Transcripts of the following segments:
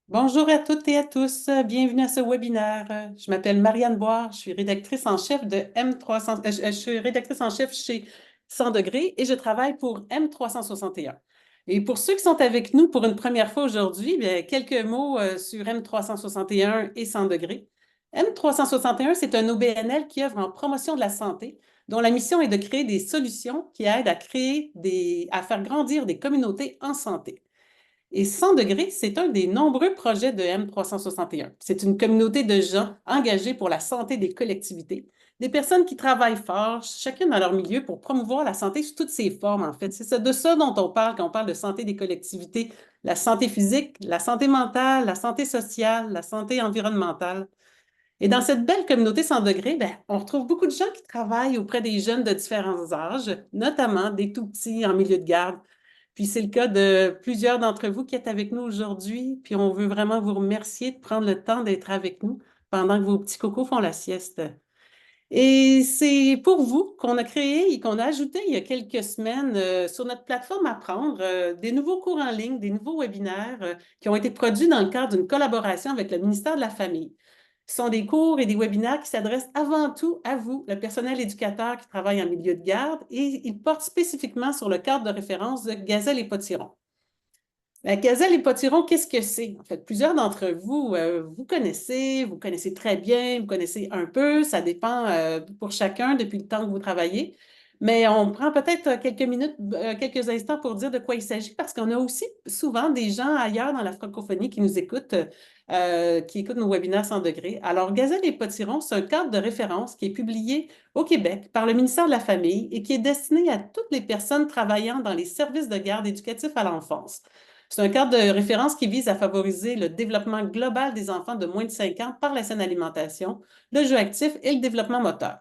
Bonjour à toutes et à tous, bienvenue à ce webinaire. Je m'appelle Marianne Boire, je suis rédactrice en chef de M300, je suis rédactrice en chef chez 100 degrés et je travaille pour M361. Et pour ceux qui sont avec nous pour une première fois aujourd'hui, bien, quelques mots sur M361 et 100 degrés. M361, c'est un OBNL qui œuvre en promotion de la santé, dont la mission est de créer des solutions qui aident à faire grandir des communautés en santé. Et 100 degrés, c'est un des nombreux projets de M361. C'est une communauté de gens engagés pour la santé des collectivités, des personnes qui travaillent fort, chacune dans leur milieu, pour promouvoir la santé sous toutes ses formes, en fait. C'est de ça dont on parle quand on parle de santé des collectivités, la santé physique, la santé mentale, la santé sociale, la santé environnementale. Et dans cette belle communauté 100 degrés, ben, on retrouve beaucoup de gens qui travaillent auprès des jeunes de différents âges, notamment des tout petits en milieu de garde. Puis c'est le cas de plusieurs d'entre vous qui êtes avec nous aujourd'hui. Puis on veut vraiment vous remercier de prendre le temps d'être avec nous pendant que vos petits cocos font la sieste. Et c'est pour vous qu'on a créé et qu'on a ajouté il y a quelques semaines sur notre plateforme Apprendre des nouveaux cours en ligne, des nouveaux webinaires qui ont été produits dans le cadre d'une collaboration avec le ministère de la Famille. Ce sont des cours et des webinaires qui s'adressent avant tout à vous, le personnel éducateur qui travaille en milieu de garde, et ils portent spécifiquement sur le cadre de référence de Gazelle et Potiron. La Gazelle et Potiron, qu'est-ce que c'est? En fait, plusieurs d'entre vous, vous connaissez très bien, vous connaissez un peu, ça dépend pour chacun depuis le temps que vous travaillez. Mais on prend peut-être quelques minutes, quelques instants pour dire de quoi il s'agit, parce qu'on a aussi souvent des gens ailleurs dans la francophonie qui nous écoutent, qui écoutent nos webinaires 100 degrés. Alors, Gazelle et Potiron, c'est un cadre de référence qui est publié au Québec par le ministère de la Famille et qui est destiné à toutes les personnes travaillant dans les services de garde éducatifs à l'enfance. C'est un cadre de référence qui vise à favoriser le développement global des enfants de moins de 5 ans par la saine alimentation, le jeu actif et le développement moteur.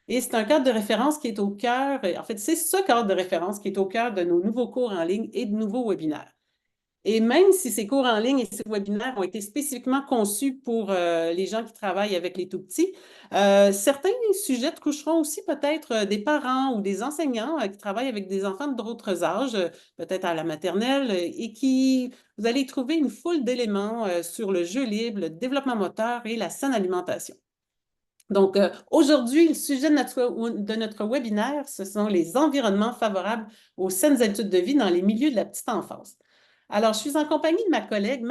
Et c'est un cadre de référence qui est au cœur, en fait, c'est ce cadre de référence qui est au cœur de nos nouveaux cours en ligne et de nouveaux webinaires. Et même si ces cours en ligne et ces webinaires ont été spécifiquement conçus pour les gens qui travaillent avec les tout-petits, certains sujets toucheront aussi peut-être des parents ou des enseignants qui travaillent avec des enfants d'autres âges, peut-être à la maternelle, et qui, vous allez y trouver une foule d'éléments sur le jeu libre, le développement moteur et la saine alimentation. Donc, aujourd'hui, le sujet de notre webinaire, ce sont les environnements favorables aux saines habitudes de vie dans les milieux de la petite enfance. Alors, je suis en compagnie de ma collègue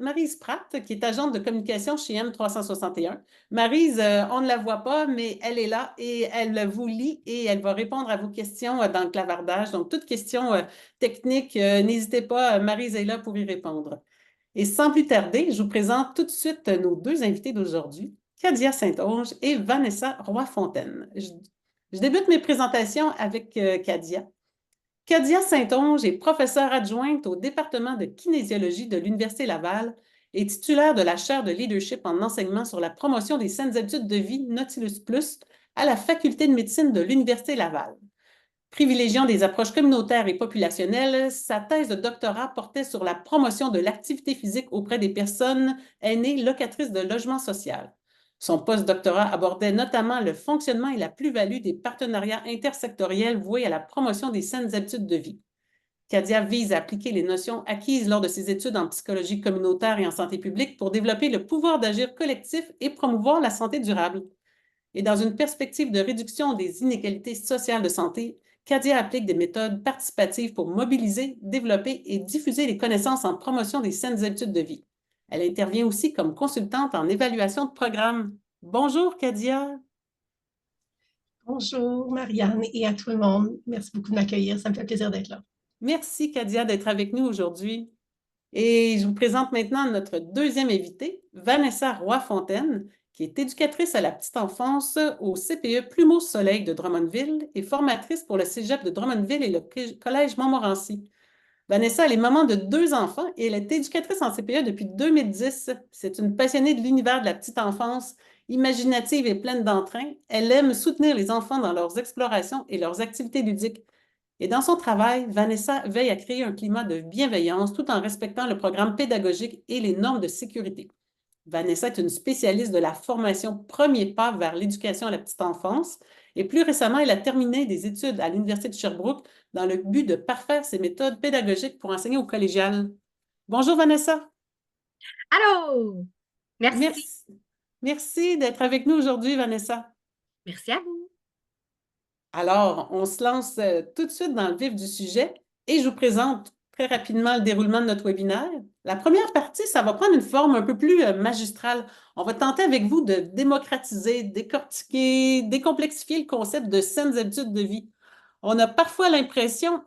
Maryse Pratt, qui est agente de communication chez M361. Maryse, on ne la voit pas, mais elle est là et elle vous lit et elle va répondre à vos questions dans le clavardage. Donc, toutes questions techniques, n'hésitez pas, Maryse est là pour y répondre. Et sans plus tarder, je vous présente tout de suite nos deux invités d'aujourd'hui, Kadia Saint-Onge et Vanessa Roy-Fontaine. Je débute mes présentations avec Kadia. Kadia Saint-Onge est professeure adjointe au département de kinésiologie de l'Université Laval et titulaire de la chaire de leadership en enseignement sur la promotion des saines habitudes de vie Nautilus Plus à la faculté de médecine de l'Université Laval. Privilégiant des approches communautaires et populationnelles, sa thèse de doctorat portait sur la promotion de l'activité physique auprès des personnes aînées locatrices de logement social. Son post-doctorat abordait notamment le fonctionnement et la plus-value des partenariats intersectoriels voués à la promotion des saines habitudes de vie. Kadia vise à appliquer les notions acquises lors de ses études en psychologie communautaire et en santé publique pour développer le pouvoir d'agir collectif et promouvoir la santé durable. Et dans une perspective de réduction des inégalités sociales de santé, Kadia applique des méthodes participatives pour mobiliser, développer et diffuser les connaissances en promotion des saines habitudes de vie. Elle intervient aussi comme consultante en évaluation de programmes. Bonjour, Kadia. Bonjour Marianne et à tout le monde. Merci beaucoup de m'accueillir. Ça me fait plaisir d'être là. Merci, Kadia, d'être avec nous aujourd'hui. Et je vous présente maintenant notre deuxième invitée, Vanessa Roy-Fontaine, qui est éducatrice à la petite enfance au CPE Plumeau-Soleil de Drummondville et formatrice pour le Cégep de Drummondville et le Collège Montmorency. Vanessa, elle est maman de deux enfants et elle est éducatrice en CPE depuis 2010. C'est une passionnée de l'univers de la petite enfance, imaginative et pleine d'entrain. Elle aime soutenir les enfants dans leurs explorations et leurs activités ludiques. Et dans son travail, Vanessa veille à créer un climat de bienveillance tout en respectant le programme pédagogique et les normes de sécurité. Vanessa est une spécialiste de la formation premier pas vers l'éducation à la petite enfance et plus récemment, elle a terminé des études à l'Université de Sherbrooke dans le but de parfaire ses méthodes pédagogiques pour enseigner au collégial. Bonjour Vanessa. Allô! Merci. Merci. Merci d'être avec nous aujourd'hui, Vanessa. Merci à vous. Alors, on se lance tout de suite dans le vif du sujet et je vous présente très rapidement le déroulement de notre webinaire. La première partie, ça va prendre une forme un peu plus magistrale. On va tenter avec vous de démocratiser, décortiquer, décomplexifier le concept de saines habitudes de vie. On a parfois l'impression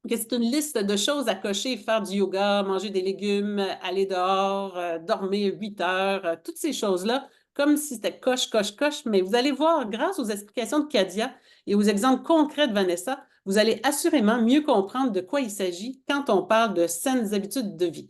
que c'est une liste de choses à cocher, faire du yoga, manger des légumes, aller dehors, dormir 8 heures, toutes ces choses-là, comme si c'était coche, coche, coche. Mais vous allez voir, grâce aux explications de Kadia et aux exemples concrets de Vanessa, vous allez assurément mieux comprendre de quoi il s'agit quand on parle de saines habitudes de vie.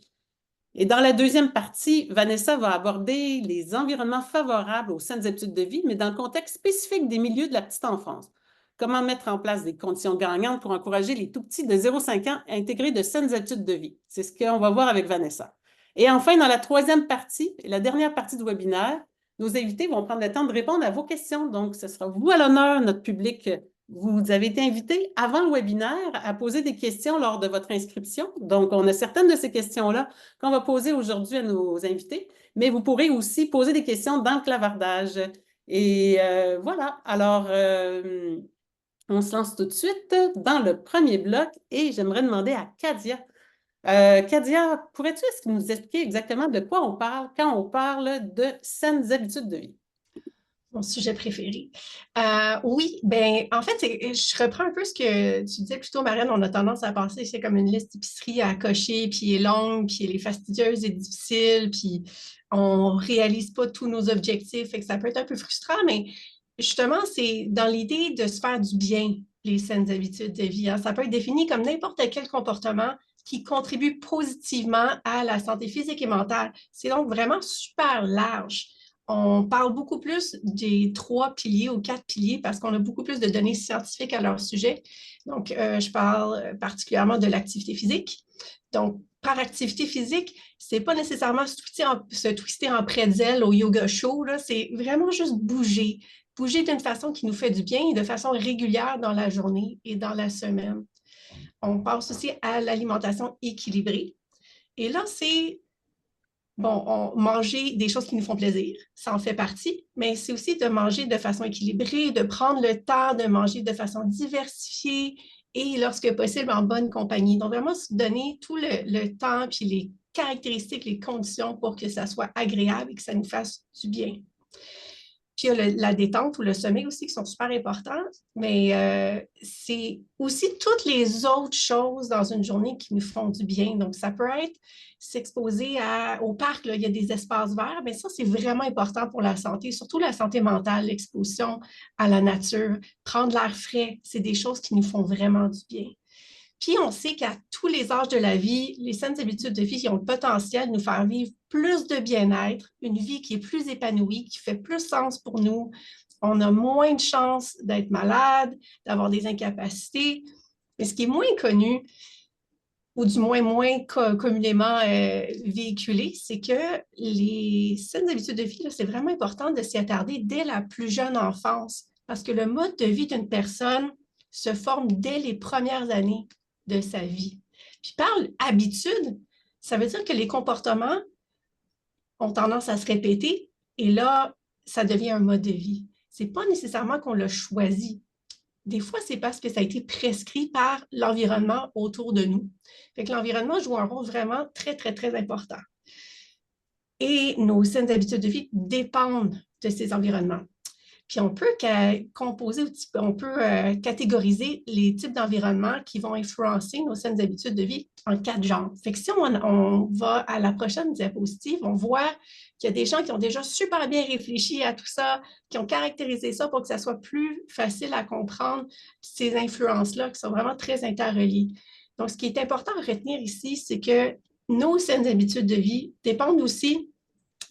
Et dans la deuxième partie, Vanessa va aborder les environnements favorables aux saines habitudes de vie, mais dans le contexte spécifique des milieux de la petite enfance. Comment mettre en place des conditions gagnantes pour encourager les tout-petits de 0 à 5 ans à intégrer de saines habitudes de vie. C'est ce qu'on va voir avec Vanessa. Et enfin, dans la troisième partie, la dernière partie du webinaire, nos invités vont prendre le temps de répondre à vos questions. Donc, ce sera vous à l'honneur, notre public. Vous avez été invité avant le webinaire à poser des questions lors de votre inscription. Donc, on a certaines de ces questions-là qu'on va poser aujourd'hui à nos invités, mais vous pourrez aussi poser des questions dans le clavardage. Et voilà, alors on se lance tout de suite dans le premier bloc et j'aimerais demander à Kadia. Kadia, pourrais-tu nous expliquer exactement de quoi on parle quand on parle de saines habitudes de vie? Mon sujet préféré. Oui, ben en fait, je reprends un peu ce que tu disais plus tôt, Marianne. On a tendance à penser que c'est comme une liste d'épicerie à cocher, puis elle est longue, puis elle est fastidieuse et difficile, puis on réalise pas tous nos objectifs, fait que ça peut être un peu frustrant, mais justement, c'est dans l'idée de se faire du bien, les saines habitudes de vie, hein. Ça peut être défini comme n'importe quel comportement qui contribue positivement à la santé physique et mentale. C'est donc vraiment super large. On parle beaucoup plus des 3 piliers ou 4 piliers parce qu'on a beaucoup plus de données scientifiques à leur sujet. Donc, je parle particulièrement de l'activité physique. Donc, par activité physique, c'est pas nécessairement se twister en pretzel au yoga show, c'est vraiment juste bouger. Bouger d'une façon qui nous fait du bien et de façon régulière dans la journée et dans la semaine. On passe aussi à l'alimentation équilibrée. Et là, c'est manger des choses qui nous font plaisir, ça en fait partie, mais c'est aussi de manger de façon équilibrée, de prendre le temps de manger de façon diversifiée et, lorsque possible, en bonne compagnie. Donc, vraiment, se donner tout le temps puis les caractéristiques, les conditions pour que ça soit agréable et que ça nous fasse du bien. Puis il y a la détente ou le sommeil aussi qui sont super importants, mais c'est aussi toutes les autres choses dans une journée qui nous font du bien. Donc, ça peut être s'exposer au parc, là, il y a des espaces verts, mais ça, c'est vraiment important pour la santé, surtout la santé mentale, l'exposition à la nature, prendre l'air frais, c'est des choses qui nous font vraiment du bien. Puis, on sait qu'à tous les âges de la vie, les saines habitudes de vie qui ont le potentiel de nous faire vivre plus de bien-être, une vie qui est plus épanouie, qui fait plus sens pour nous. On a moins de chances d'être malade, d'avoir des incapacités. Mais ce qui est moins connu, ou du moins communément véhiculé, c'est que les saines habitudes de vie, c'est vraiment important de s'y attarder dès la plus jeune enfance, parce que le mode de vie d'une personne se forme dès les premières années de sa vie. Puis par habitude, ça veut dire que les comportements ont tendance à se répéter et là, ça devient un mode de vie. Ce n'est pas nécessairement qu'on l'a choisi. Des fois, c'est parce que ça a été prescrit par l'environnement autour de nous. Fait que l'environnement joue un rôle vraiment très, très, très important. Et nos saines habitudes de vie dépendent de ces environnements. Puis on peut catégoriser les types d'environnements qui vont influencer nos saines habitudes de vie en 4 genres. Fait que si on va à la prochaine diapositive, on voit qu'il y a des gens qui ont déjà super bien réfléchi à tout ça, qui ont caractérisé ça pour que ça soit plus facile à comprendre ces influences-là qui sont vraiment très interreliées. Donc, ce qui est important à retenir ici, c'est que nos saines habitudes de vie dépendent aussi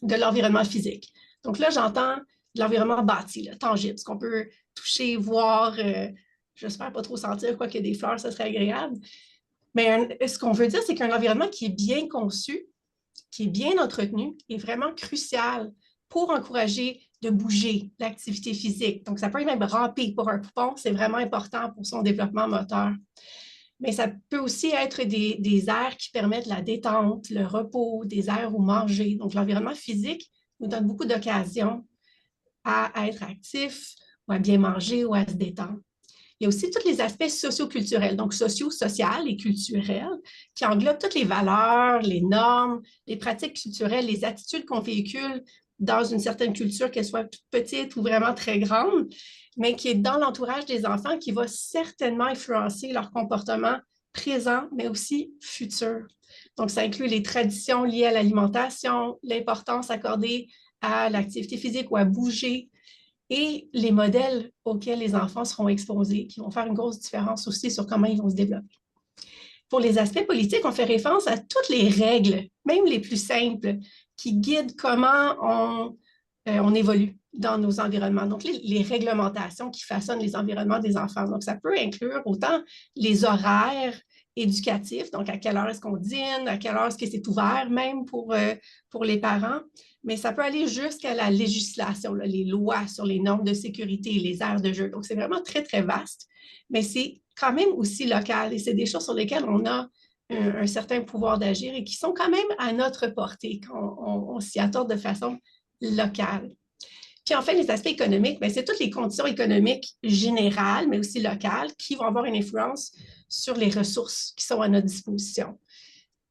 de l'environnement physique. Donc là, j'entends de l'environnement bâti, là, tangible, ce qu'on peut toucher, voir, j'espère pas trop sentir, quoi que des fleurs, ça serait agréable. Mais ce qu'on veut dire, c'est qu'un environnement qui est bien conçu, qui est bien entretenu, est vraiment crucial pour encourager de bouger, l'activité physique. Donc, ça peut même ramper pour un poupon, c'est vraiment important pour son développement moteur. Mais ça peut aussi être des aires qui permettent la détente, le repos, des aires où manger. Donc, l'environnement physique nous donne beaucoup d'occasions à être actifs ou à bien manger ou à se détendre. Il y a aussi tous les aspects socioculturels, donc sociaux, social et culturels, qui englobent toutes les valeurs, les normes, les pratiques culturelles, les attitudes qu'on véhicule dans une certaine culture, qu'elle soit toute petite ou vraiment très grande, mais qui est dans l'entourage des enfants, qui va certainement influencer leur comportement présent, mais aussi futur. Donc, ça inclut les traditions liées à l'alimentation, l'importance accordée à l'activité physique ou à bouger, et les modèles auxquels les enfants seront exposés, qui vont faire une grosse différence aussi sur comment ils vont se développer. Pour les aspects politiques, on fait référence à toutes les règles, même les plus simples, qui guident comment on évolue dans nos environnements. Donc, les réglementations qui façonnent les environnements des enfants. Donc, ça peut inclure autant les horaires éducatifs, donc à quelle heure est-ce qu'on dîne, à quelle heure est-ce que c'est ouvert, même pour les parents, mais ça peut aller jusqu'à la législation, là, les lois sur les normes de sécurité, les aires de jeu. Donc, c'est vraiment très, très vaste, mais c'est quand même aussi local et c'est des choses sur lesquelles on a un certain pouvoir d'agir et qui sont quand même à notre portée quand on s'y attarde de façon locale. Puis enfin, les aspects économiques, c'est toutes les conditions économiques générales, mais aussi locales, qui vont avoir une influence sur les ressources qui sont à notre disposition.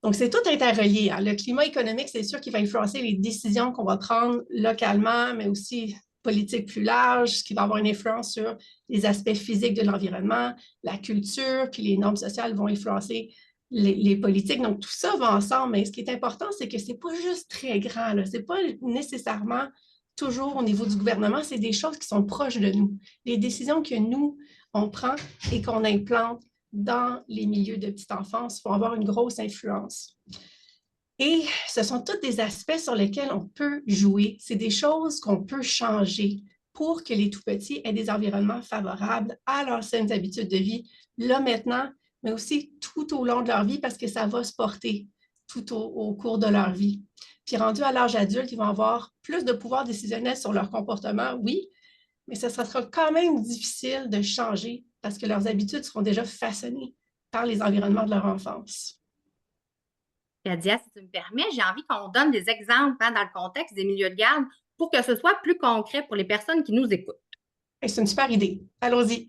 Donc, c'est tout interrelié. Hein. Le climat économique, c'est sûr qu'il va influencer les décisions qu'on va prendre localement, mais aussi politique plus large, ce qui va avoir une influence sur les aspects physiques de l'environnement, la culture, puis les normes sociales vont influencer les politiques. Donc, tout ça va ensemble, mais ce qui est important, c'est que ce n'est pas juste très grand. Ce n'est pas nécessairement toujours au niveau du gouvernement, c'est des choses qui sont proches de nous. Les décisions que nous, on prend et qu'on implante dans les milieux de petite enfance vont avoir une grosse influence. Et ce sont tous des aspects sur lesquels on peut jouer. C'est des choses qu'on peut changer pour que les tout-petits aient des environnements favorables à leurs saines habitudes de vie, là maintenant, mais aussi tout au long de leur vie parce que ça va se porter tout au cours de leur vie. Puis rendus à l'âge adulte, ils vont avoir plus de pouvoir décisionnel sur leur comportement, oui, mais ce sera quand même difficile de changer parce que leurs habitudes seront déjà façonnées par les environnements de leur enfance. Kadia, si tu me permets, j'ai envie qu'on donne des exemples dans le contexte des milieux de garde pour que ce soit plus concret pour les personnes qui nous écoutent. C'est une super idée. Allons-y.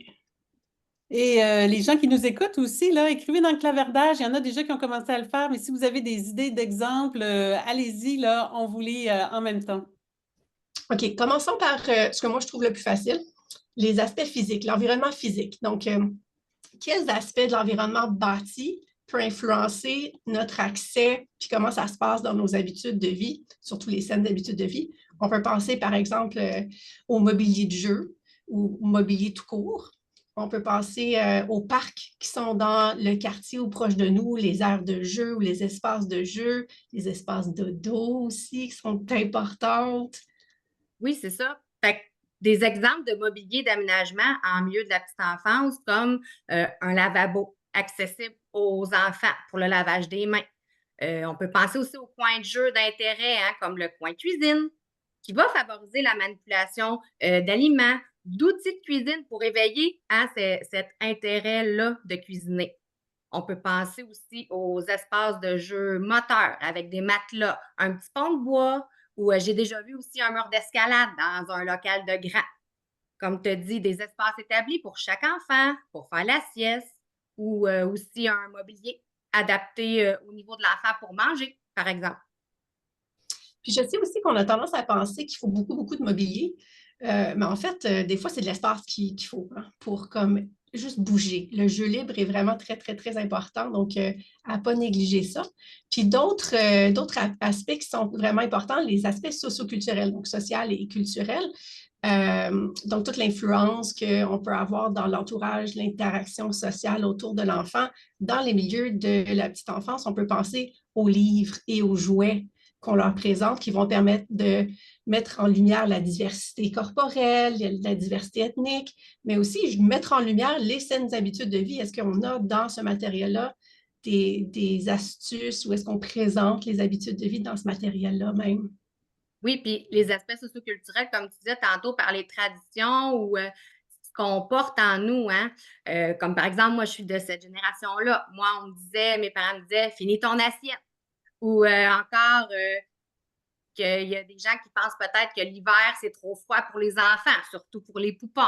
Et les gens qui nous écoutent aussi, là, écrivez dans le clavardage. Il y en a déjà qui ont commencé à le faire, mais si vous avez des idées d'exemples, allez-y, là, on vous lit en même temps. OK, commençons par ce que moi je trouve le plus facile, les aspects physiques, l'environnement physique. Donc, quels aspects de l'environnement bâti peut influencer notre accès, puis comment ça se passe dans nos habitudes de vie, surtout les saines habitudes de vie. On peut penser, par exemple, au mobilier de jeu ou au mobilier tout court. On peut penser aux parcs qui sont dans le quartier ou proche de nous, les aires de jeu ou les espaces de jeu, les espaces de dos aussi qui sont importantes. Oui, c'est ça. Fait que des exemples de mobilier d'aménagement en milieu de la petite enfance, comme un lavabo accessible aux enfants pour le lavage des mains. On peut penser aussi aux coins de jeu d'intérêt, comme le coin cuisine, qui va favoriser la manipulation d'aliments, d'outils de cuisine pour éveiller cet intérêt-là de cuisiner. On peut penser aussi aux espaces de jeu moteurs avec des matelas, un petit pont de bois, ou j'ai déjà vu aussi un mur d'escalade dans un local de grand. Comme tu as dit, des espaces établis pour chaque enfant, pour faire la sieste, ou aussi un mobilier adapté au niveau de l'enfant pour manger, par exemple. Puis je sais aussi qu'on a tendance à penser qu'il faut beaucoup, beaucoup de mobilier, mais en fait, des fois, c'est de l'espace qu'il faut pour comme juste bouger. Le jeu libre est vraiment très, très, très important, donc à ne pas négliger ça. Puis d'autres aspects qui sont vraiment importants, les aspects socioculturels, donc social et culturel. Donc, toute l'influence qu'on peut avoir dans l'entourage, l'interaction sociale autour de l'enfant. Dans les milieux de la petite enfance, on peut penser aux livres et aux jouets qu'on leur présente qui vont permettre de mettre en lumière la diversité corporelle, la diversité ethnique, mais aussi mettre en lumière les saines habitudes de vie. Est-ce qu'on a dans ce matériel-là des astuces ou est-ce qu'on présente les habitudes de vie dans ce matériel-là même? Oui, puis les aspects socioculturels, comme tu disais tantôt, par les traditions ou qu'on porte en nous, hein. Comme par exemple, moi, je suis de cette génération-là. Moi, mes parents me disaient, finis ton assiette. Ou encore, qu'il y a des gens qui pensent peut-être que l'hiver, c'est trop froid pour les enfants, surtout pour les poupons.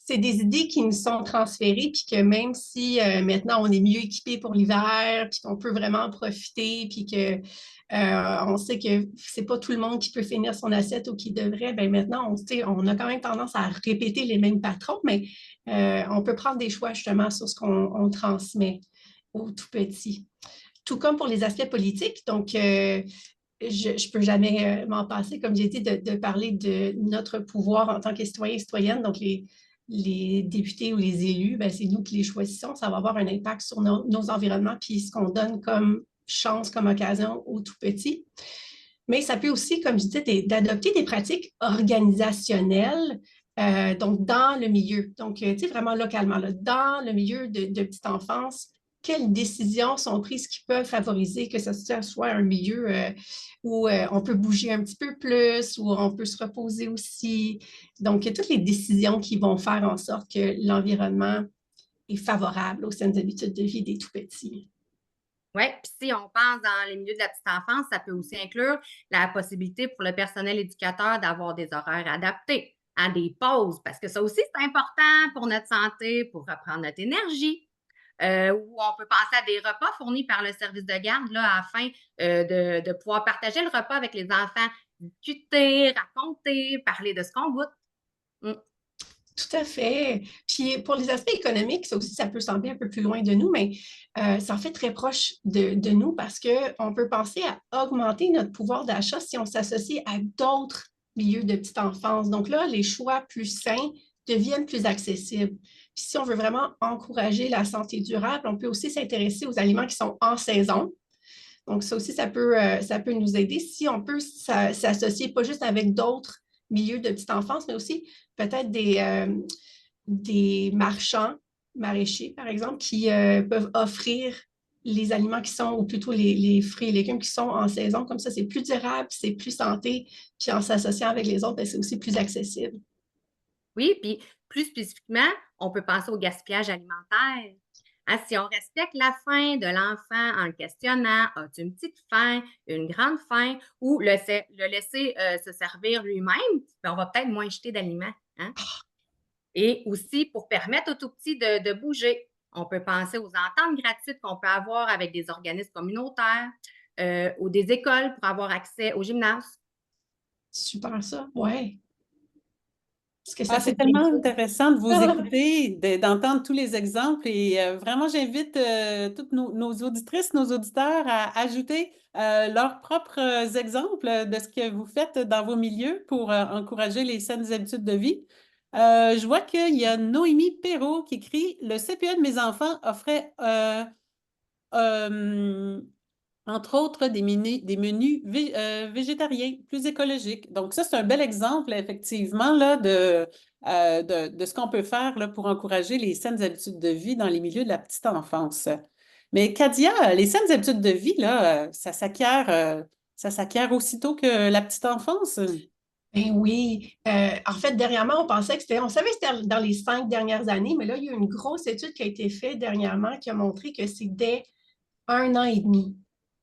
C'est des idées qui nous sont transférées, puis que même si maintenant on est mieux équipé pour l'hiver, puis qu'on peut vraiment en profiter, puis que on sait que c'est pas tout le monde qui peut finir son assiette ou qui devrait, ben maintenant on a quand même tendance à répéter les mêmes patrons, mais on peut prendre des choix justement sur ce qu'on transmet aux tout petits. Tout comme pour les aspects politiques, donc je ne peux jamais m'en passer, comme j'ai dit, de parler de notre pouvoir en tant que citoyen et citoyenne. Donc, les députés ou les élus, ben, c'est nous qui les choisissons. Ça va avoir un impact sur nos environnements, puis ce qu'on donne comme chance, comme occasion aux tout petits. Mais ça peut aussi, comme je disais, d'adopter des pratiques organisationnelles, donc dans le milieu. Donc, tu sais, vraiment localement, là, dans le milieu de petite enfance, quelles décisions sont prises qui peuvent favoriser que ce soit un milieu où on peut bouger un petit peu plus, où on peut se reposer aussi. Donc, toutes les décisions qui vont faire en sorte que l'environnement est favorable aux saines habitudes de vie des tout-petits. Oui, puis si on pense dans les milieux de la petite enfance, ça peut aussi inclure la possibilité pour le personnel éducateur d'avoir des horaires adaptés, à des pauses, parce que ça aussi, c'est important pour notre santé, pour reprendre notre énergie. Ou on peut penser à des repas fournis par le service de garde là, afin de pouvoir partager le repas avec les enfants, discuter, raconter, parler de ce qu'on goûte. Mm. Tout à fait. Puis pour les aspects économiques, ça aussi, ça peut sembler un peu plus loin de nous, mais ça en fait très proche de nous parce qu'on peut penser à augmenter notre pouvoir d'achat si on s'associe à d'autres milieux de petite enfance. Donc là, les choix plus sains deviennent plus accessibles. Puis si on veut vraiment encourager la santé durable, on peut aussi s'intéresser aux aliments qui sont en saison. Donc ça aussi, ça peut nous aider si on peut s'associer pas juste avec d'autres milieux de petite enfance, mais aussi peut-être des marchands maraîchers, par exemple, qui peuvent offrir les aliments qui sont, ou plutôt les fruits et légumes qui sont en saison. Comme ça, c'est plus durable, c'est plus santé, puis en s'associant avec les autres, c'est aussi plus accessible. Oui, puis plus spécifiquement, on peut penser au gaspillage alimentaire. Hein, si on respecte la faim de l'enfant en le questionnant, as-tu une petite faim, une grande faim, ou le laisser se servir lui-même, ben on va peut-être moins jeter d'aliments. Hein? Et aussi pour permettre aux tout petits de bouger. On peut penser aux ententes gratuites qu'on peut avoir avec des organismes communautaires ou des écoles pour avoir accès au gymnase. Super ça, ouais. Est-ce que ça Ah, fait c'est tellement plaisir? intéressant de vous écouter, d'entendre tous les exemples et vraiment, j'invite toutes nos auditrices, nos auditeurs à ajouter leurs propres exemples de ce que vous faites dans vos milieux pour encourager les saines habitudes de vie. Je vois qu'il y a Noémie Perrault qui écrit « Le CPE de mes enfants offrait euh, entre autres, des menus végétariens, plus écologiques. Donc, ça, c'est un bel exemple, effectivement, là, de ce qu'on peut faire là, pour encourager les saines habitudes de vie dans les milieux de la petite enfance. Mais Kadia, les saines habitudes de vie, là, ça s'acquiert aussitôt que la petite enfance. Ben oui. En fait, dernièrement, on savait que c'était dans les 5 dernières années, mais là, il y a une grosse étude qui a été faite dernièrement qui a montré que c'est dès 1 an et demi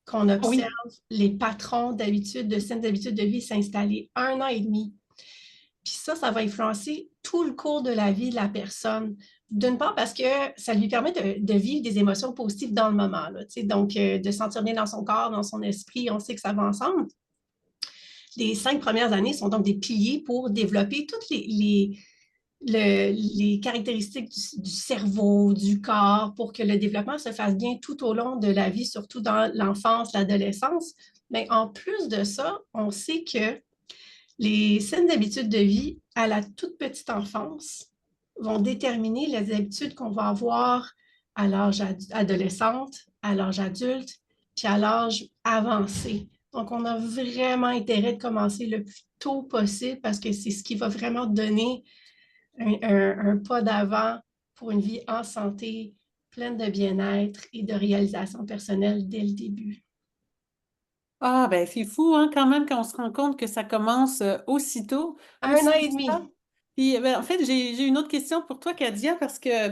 qu'on observe Oui. les patrons d'habitudes, de saines habitudes de vie s'installer. 1 an et demi. Puis ça va influencer tout le cours de la vie de la personne. D'une part, parce que ça lui permet de vivre des émotions positives dans le moment. Là, donc, de sentir bien dans son corps, dans son esprit, on sait que ça va ensemble. Les 5 premières années sont donc des piliers pour développer toutes les caractéristiques du cerveau, du corps, pour que le développement se fasse bien tout au long de la vie, surtout dans l'enfance, l'adolescence. Mais en plus de ça, on sait que les saines habitudes de vie à la toute petite enfance vont déterminer les habitudes qu'on va avoir à l'âge adolescente, à l'âge adulte, puis à l'âge avancé. Donc, on a vraiment intérêt de commencer le plus tôt possible parce que c'est ce qui va vraiment donner un pas d'avant pour une vie en santé, pleine de bien-être et de réalisation personnelle dès le début. Ah, ben c'est fou, hein, quand même, quand on se rend compte que ça commence aussitôt. Un an Aussi et ça, demi. Puis, ben, en fait, j'ai une autre question pour toi, Kadia, parce que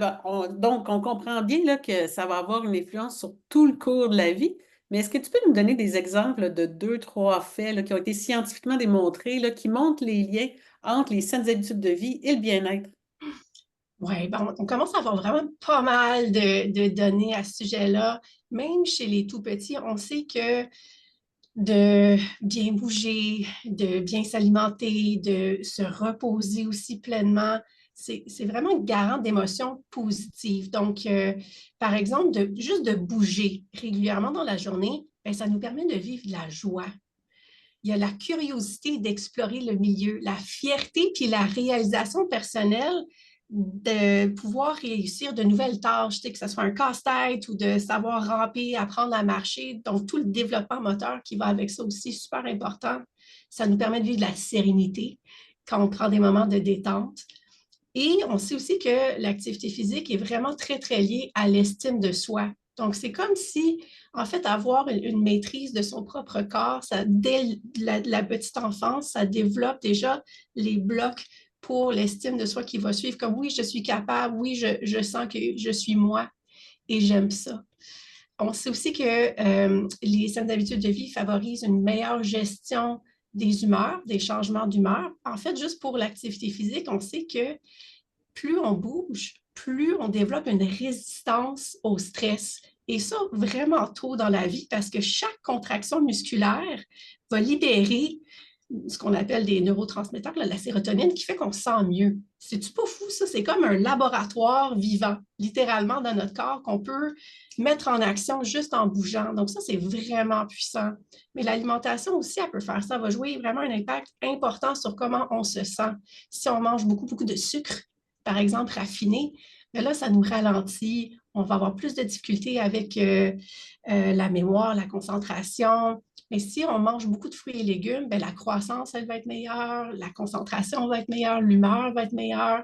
donc on comprend bien là, que ça va avoir une influence sur tout le cours de la vie. Mais est-ce que tu peux nous donner des exemples de deux, trois faits là, qui ont été scientifiquement démontrés, là, qui montrent les liens entre les saines habitudes de vie et le bien-être? Oui, bon, on commence à avoir vraiment pas mal de données à ce sujet-là. Même chez les tout petits, on sait que de bien bouger, de bien s'alimenter, de se reposer aussi pleinement, c'est vraiment garant d'émotions positives. Donc, par exemple, juste de bouger régulièrement dans la journée, ben, ça nous permet de vivre de la joie. Il y a la curiosité d'explorer le milieu, la fierté puis la réalisation personnelle de pouvoir réussir de nouvelles tâches, que ce soit un casse-tête ou de savoir ramper, apprendre à marcher. Donc, tout le développement moteur qui va avec ça aussi, super important. Ça nous permet de vivre de la sérénité quand on prend des moments de détente. Et on sait aussi que l'activité physique est vraiment très, très liée à l'estime de soi. Donc, c'est comme si, en fait, avoir une maîtrise de son propre corps, ça, dès la petite enfance, ça développe déjà les blocs pour l'estime de soi qui va suivre, comme oui, je suis capable, oui, je sens que je suis moi et j'aime ça. On sait aussi que les saines habitudes de vie favorisent une meilleure gestion des humeurs, des changements d'humeur. En fait, juste pour l'activité physique, on sait que plus on bouge, plus on développe une résistance au stress. Et ça, vraiment tôt dans la vie, parce que chaque contraction musculaire va libérer ce qu'on appelle des neurotransmetteurs, la sérotonine, qui fait qu'on se sent mieux. C'est-tu pas fou, ça? C'est comme un laboratoire vivant, littéralement, dans notre corps, qu'on peut mettre en action juste en bougeant. Donc ça, c'est vraiment puissant. Mais l'alimentation aussi, elle peut faire ça. Elle va jouer vraiment un impact important sur comment on se sent. Si on mange beaucoup, beaucoup de sucre, par exemple, raffiné, mais là, ça nous ralentit. On va avoir plus de difficultés avec la mémoire, la concentration. Mais si on mange beaucoup de fruits et légumes, bien, la croissance, elle va être meilleure, la concentration va être meilleure, l'humeur va être meilleure.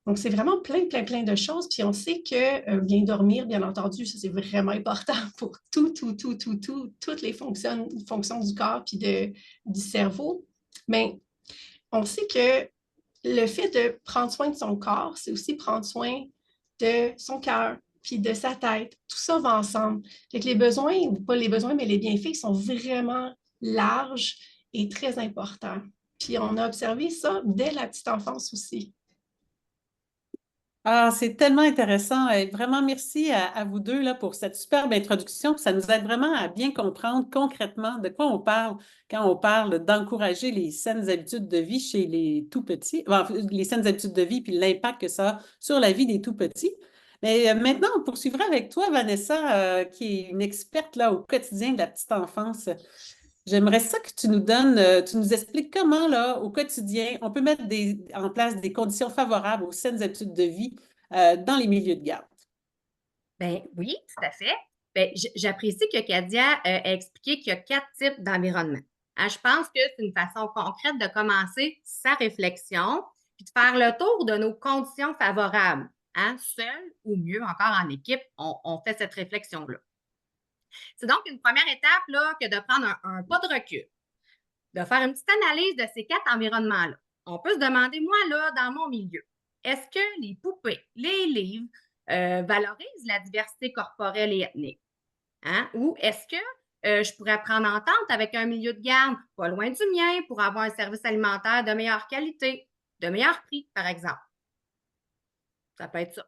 Donc, c'est vraiment plein, plein, plein de choses. Puis on sait que bien dormir, bien entendu, ça, c'est vraiment important pour toutes les fonctions du corps puis du cerveau. Mais on sait que le fait de prendre soin de son corps, c'est aussi prendre soin de son cœur, puis de sa tête. Tout ça va ensemble. Fait que les besoins, ou pas les besoins, mais les bienfaits sont vraiment larges et très importants. Puis on a observé ça dès la petite enfance aussi. Ah, c'est tellement intéressant. Et vraiment, merci à vous deux là, pour cette superbe introduction. Ça nous aide vraiment à bien comprendre concrètement de quoi on parle quand on parle d'encourager les saines habitudes de vie chez les tout-petits, les saines habitudes de vie puis l'impact que ça a sur la vie des tout-petits. Mais maintenant, on poursuivra avec toi, Vanessa, qui est une experte là, au quotidien de la petite enfance. J'aimerais ça que tu nous donnes, tu nous expliques comment, là, au quotidien, on peut mettre en place des conditions favorables aux saines habitudes de vie dans les milieux de garde. Ben oui, tout à fait. Ben, j'apprécie que Kadia ait expliqué qu'il y a 4 types d'environnement. Hein, je pense que c'est une façon concrète de commencer sa réflexion puis de faire le tour de nos conditions favorables. Hein, seul ou mieux encore en équipe, on fait cette réflexion-là. C'est donc une première étape là, que de prendre un pas de recul, de faire une petite analyse de ces 4 environnements-là. On peut se demander, moi, là, dans mon milieu, est-ce que les poupées, les livres valorisent la diversité corporelle et ethnique? Hein? Ou est-ce que je pourrais prendre entente avec un milieu de garde pas loin du mien pour avoir un service alimentaire de meilleure qualité, de meilleur prix, par exemple? Ça peut être ça.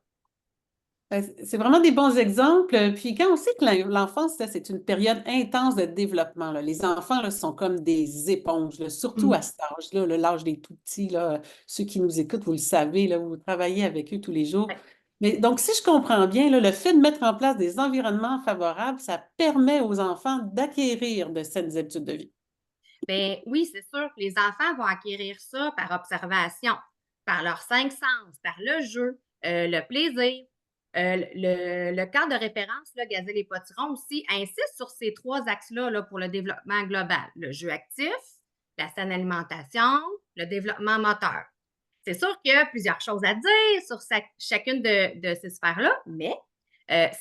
C'est vraiment des bons exemples. Puis quand on sait que l'enfance, là, c'est une période intense de développement, là. Les enfants là, sont comme des éponges, là, surtout à Mm. cet âge-là, l'âge des tout petits, là. Ceux qui nous écoutent, vous le savez, là, vous travaillez avec eux tous les jours. Ouais. Mais donc, si je comprends bien, là, le fait de mettre en place des environnements favorables, ça permet aux enfants d'acquérir de saines habitudes de vie. Bien, oui, c'est sûr que les enfants vont acquérir ça par observation, par leurs 5 sens, par le jeu, le plaisir. Le cadre de référence, là, Gazelle et Potiron aussi, insiste sur ces 3 axes-là là, pour le développement global. Le jeu actif, la saine alimentation, le développement moteur. C'est sûr qu'il y a plusieurs choses à dire sur chacune de ces sphères-là, mais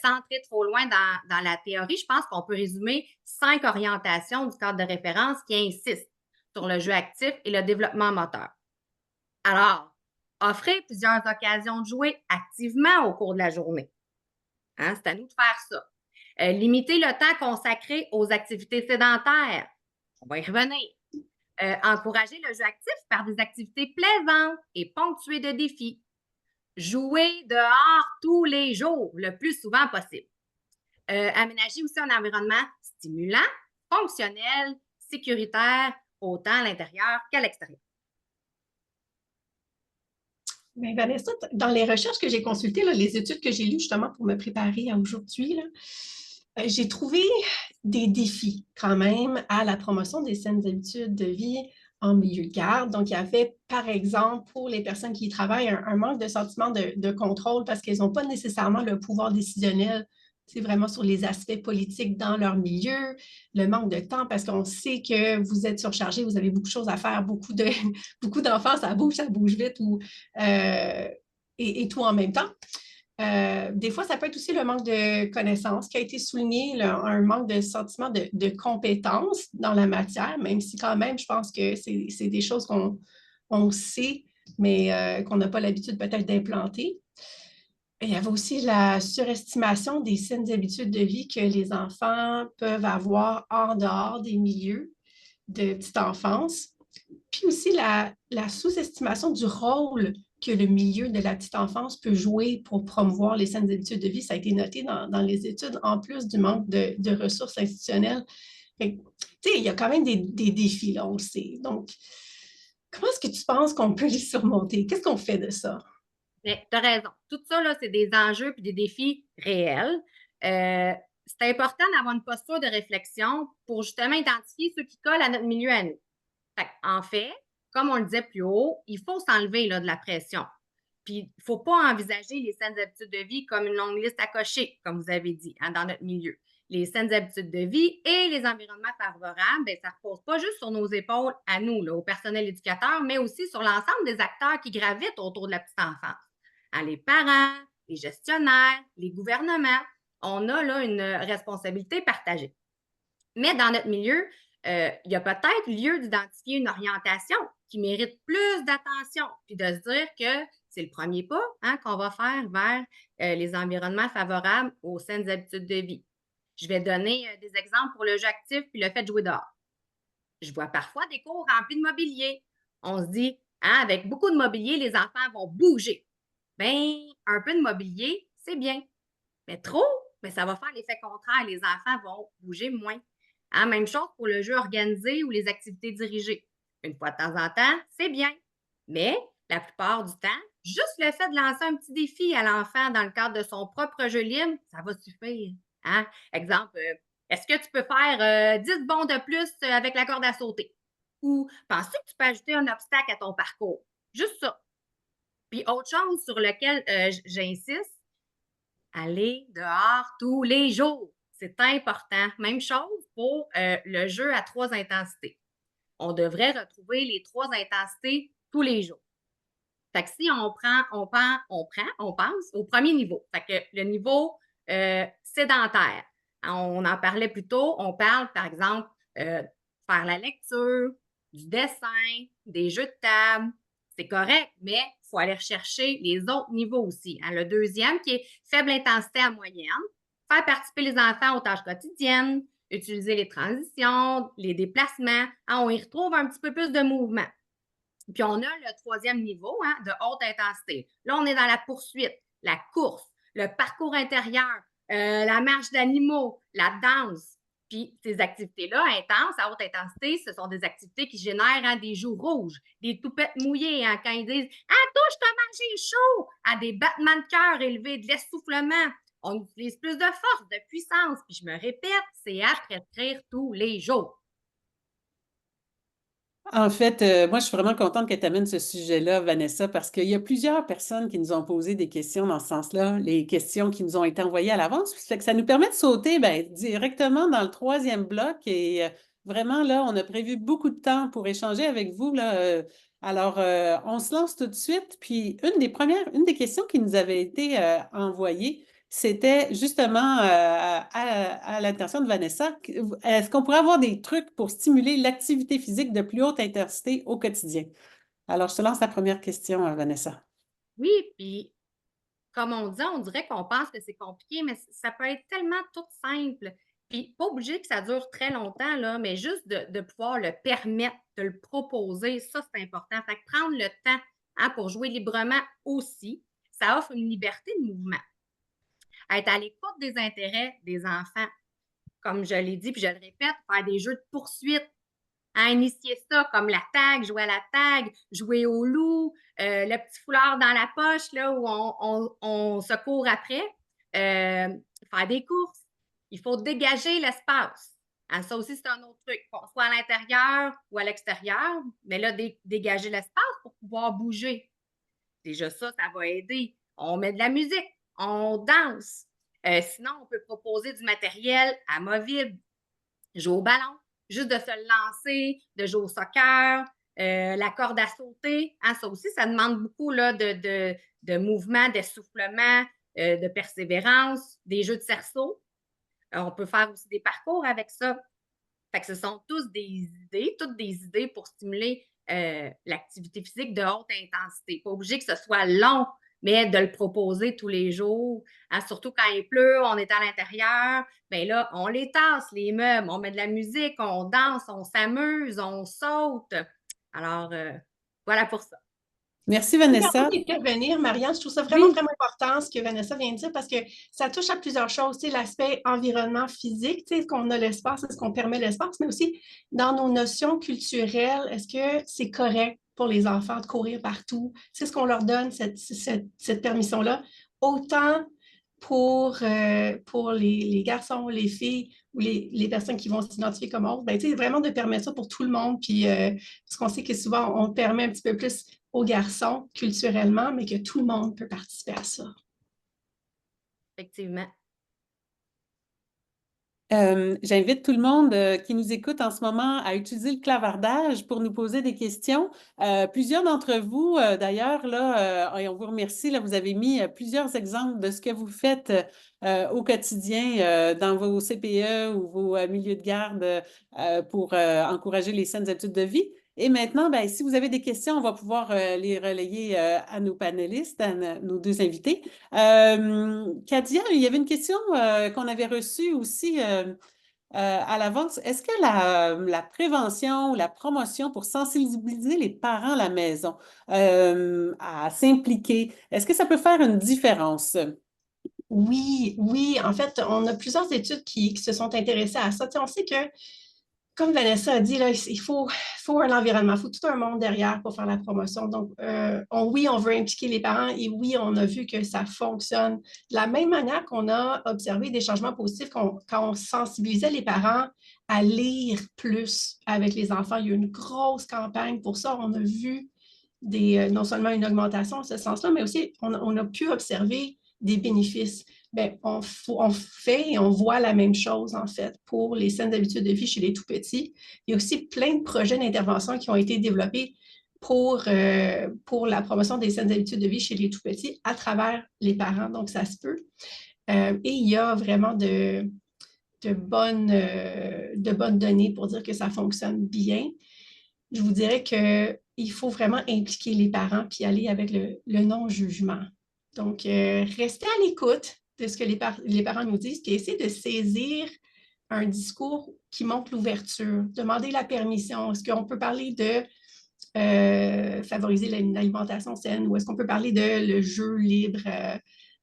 sans entrer trop loin dans la théorie, je pense qu'on peut résumer 5 orientations du cadre de référence qui insistent sur le jeu actif et le développement moteur. Alors, Offrir plusieurs occasions de jouer activement au cours de la journée. Hein, c'est à nous de faire ça. Limiter le temps consacré aux activités sédentaires. On va y revenir. Encourager le jeu actif par des activités plaisantes et ponctuées de défis. Jouer dehors tous les jours, le plus souvent possible. Aménager aussi un environnement stimulant, fonctionnel, sécuritaire, autant à l'intérieur qu'à l'extérieur. Mais Vanessa, dans les recherches que j'ai consultées, là, les études que j'ai lues justement pour me préparer à aujourd'hui, là, j'ai trouvé des défis quand même à la promotion des saines habitudes de vie en milieu de garde. Donc, il y avait, par exemple, pour les personnes qui y travaillent, un manque de sentiment de contrôle parce qu'elles n'ont pas nécessairement le pouvoir décisionnel. C'est vraiment sur les aspects politiques dans leur milieu, le manque de temps parce qu'on sait que vous êtes surchargé, vous avez beaucoup de choses à faire, beaucoup d'enfants, ça bouge vite et tout en même temps. Des fois, ça peut être aussi le manque de connaissances qui a été souligné, un manque de sentiment de compétence dans la matière, même si quand même, je pense que c'est des choses qu'on sait, mais qu'on n'a pas l'habitude peut-être d'implanter. Il y avait aussi la surestimation des saines habitudes de vie que les enfants peuvent avoir en dehors des milieux de petite enfance. Puis aussi la sous-estimation du rôle que le milieu de la petite enfance peut jouer pour promouvoir les saines habitudes de vie. Ça a été noté dans les études, en plus du manque de ressources institutionnelles. Il y a quand même des défis, là, on le sait. Donc, comment est-ce que tu penses qu'on peut les surmonter? Qu'est-ce qu'on fait de ça? Tu as raison. Tout ça, là, c'est des enjeux et des défis réels. C'est important d'avoir une posture de réflexion pour justement identifier ceux qui collent à notre milieu à nous. En fait, comme on le disait plus haut, il faut s'enlever de la pression. Puis, il ne faut pas envisager les saines habitudes de vie comme une longue liste à cocher, comme vous avez dit, hein, dans notre milieu. Les saines habitudes de vie et les environnements favorables, bien, ça ne repose pas juste sur nos épaules à nous, là, au personnel éducateur, mais aussi sur l'ensemble des acteurs qui gravitent autour de la petite enfance. Hein, les parents, les gestionnaires, les gouvernements, on a là une responsabilité partagée. Mais dans notre milieu, il y a peut-être lieu d'identifier une orientation qui mérite plus d'attention, puis de se dire que c'est le premier pas qu'on va faire vers les environnements favorables aux saines habitudes de vie. Je vais donner des exemples pour le jeu actif puis le fait de jouer dehors. Je vois parfois des cours remplis de mobilier. On se dit, avec beaucoup de mobilier, les enfants vont bouger. Bien, un peu de mobilier, c'est bien. Mais trop, bien, ça va faire l'effet contraire. Les enfants vont bouger moins. Même chose pour le jeu organisé ou les activités dirigées. Une fois de temps en temps, c'est bien. Mais la plupart du temps, juste le fait de lancer un petit défi à l'enfant dans le cadre de son propre jeu libre, ça va suffire. Exemple, est-ce que tu peux faire 10 bonds de plus avec la corde à sauter? Ou penses-tu que tu peux ajouter un obstacle à ton parcours? Juste ça. Puis autre chose sur lequel j'insiste, aller dehors tous les jours. C'est important. Même chose pour le jeu à 3 intensités. On devrait retrouver les 3 intensités tous les jours. Fait que si on pense au premier niveau. Fait que le niveau sédentaire. On en parlait plus tôt. On parle, par exemple, faire la lecture, du dessin, des jeux de table. C'est correct, mais il faut aller rechercher les autres niveaux aussi. Le deuxième, qui est faible intensité à moyenne, faire participer les enfants aux tâches quotidiennes, utiliser les transitions, les déplacements. On y retrouve un petit peu plus de mouvement. Puis on a le troisième niveau de haute intensité. Là, on est dans la poursuite, la course, le parcours intérieur, la marche d'animaux, la danse. Puis ces activités-là, intenses, à haute intensité, ce sont des activités qui génèrent des joues rouges, des toupettes mouillées quand ils disent « Ah, touche, t'as mangé chaud! » Des battements de cœur élevés, de l'essoufflement. On utilise plus de force, de puissance. Puis je me répète, c'est à prescrire tous les jours. En fait, moi, je suis vraiment contente que tu amènes ce sujet-là, Vanessa, parce qu'il y a plusieurs personnes qui nous ont posé des questions dans ce sens-là, les questions qui nous ont été envoyées à l'avance. Ça nous permet de sauter directement dans le troisième bloc. Et vraiment, là, on a prévu beaucoup de temps pour échanger avec vous. Là, alors, on se lance tout de suite. Puis, une des questions qui nous avait été envoyée, c'était justement à l'intention de Vanessa. Est-ce qu'on pourrait avoir des trucs pour stimuler l'activité physique de plus haute intensité au quotidien? Alors, je te lance la première question, Vanessa. Oui, puis comme on dit, on dirait qu'on pense que c'est compliqué, mais ça peut être tellement tout simple. Puis pas obligé que ça dure très longtemps, là, mais juste de pouvoir le permettre, de le proposer, ça, c'est important. Fait que prendre le temps pour jouer librement aussi, ça offre une liberté de mouvement. Être à l'écoute des intérêts des enfants, comme je l'ai dit, puis je le répète, faire des jeux de poursuite, initier ça comme la tag, jouer à la tag, jouer au loup, le petit foulard dans la poche là, où on se court après, faire des courses. Il faut dégager l'espace. Ah, ça aussi, c'est un autre truc. Qu'on soit à l'intérieur ou à l'extérieur, mais là, dégager l'espace pour pouvoir bouger. Déjà ça va aider. On met de la musique, on danse. Sinon, on peut proposer du matériel amovible, jouer au ballon, juste de se lancer, de jouer au soccer, la corde à sauter. Hein, ça aussi, ça demande beaucoup là, de mouvement, d'essoufflement, de persévérance, des jeux de cerceau. On peut faire aussi des parcours avec ça. Fait que ce sont toutes des idées pour stimuler l'activité physique de haute intensité. Pas obligé que ce soit long, mais de le proposer tous les jours. Hein, surtout quand il pleut, on est à l'intérieur. Bien là, on les tasse, les meubles, on met de la musique, on danse, on s'amuse, on saute. Alors, voilà pour ça. Merci, Je peux me permettre Vanessa. d'intervenir, Marianne. Je trouve ça vraiment, Oui. vraiment important ce que Vanessa vient de dire parce que ça touche à plusieurs choses. Tu sais, l'aspect environnement physique, tu sais, qu'on a l'espace, est-ce qu'on permet l'espace, mais aussi dans nos notions culturelles, est-ce que c'est correct pour les enfants de courir partout? C'est ce qu'on leur donne, cette permission-là? Autant pour les garçons, les filles ou les personnes qui vont s'identifier comme autres, ben, tu sais, vraiment de permettre ça pour tout le monde. Puis, parce qu'on sait que souvent, on permet un petit peu plus aux garçons culturellement, mais que tout le monde peut participer à ça. Effectivement. J'invite tout le monde qui nous écoute en ce moment à utiliser le clavardage pour nous poser des questions. Plusieurs d'entre vous, d'ailleurs, là, et on vous remercie, là, vous avez mis plusieurs exemples de ce que vous faites au quotidien dans vos CPE ou vos milieux de garde pour encourager les saines habitudes de vie. Et maintenant, ben, si vous avez des questions, on va pouvoir les relayer à nos panélistes, nos deux invités. Kadia, il y avait une question qu'on avait reçue aussi à l'avance. Est-ce que la prévention ou la promotion pour sensibiliser les parents à la maison à s'impliquer, est-ce que ça peut faire une différence? Oui, oui. En fait, on a plusieurs études qui se sont intéressées à ça. Tu sais, on sait que comme Vanessa a dit, là, faut un environnement, il faut tout un monde derrière pour faire la promotion. Donc, oui, on veut impliquer les parents et oui, on a vu que ça fonctionne. De la même manière qu'on a observé des changements positifs quand on sensibilisait les parents à lire plus avec les enfants. Il y a eu une grosse campagne pour ça. On a vu non seulement une augmentation en ce sens-là, mais aussi on a pu observer des bénéfices. Bien, on fait et on voit la même chose, en fait, pour les saines habitudes de vie chez les tout-petits. Il y a aussi plein de projets d'intervention qui ont été développés pour la promotion des saines habitudes de vie chez les tout-petits à travers les parents. Donc, ça se peut. Et il y a vraiment de bonnes données pour dire que ça fonctionne bien. Je vous dirais qu'il faut vraiment impliquer les parents puis aller avec le non-jugement. Donc, restez à l'écoute de ce que les parents nous disent, puis essayez de saisir un discours qui montre l'ouverture, demander la permission. Est-ce qu'on peut parler de favoriser l'alimentation saine ou est-ce qu'on peut parler de le jeu libre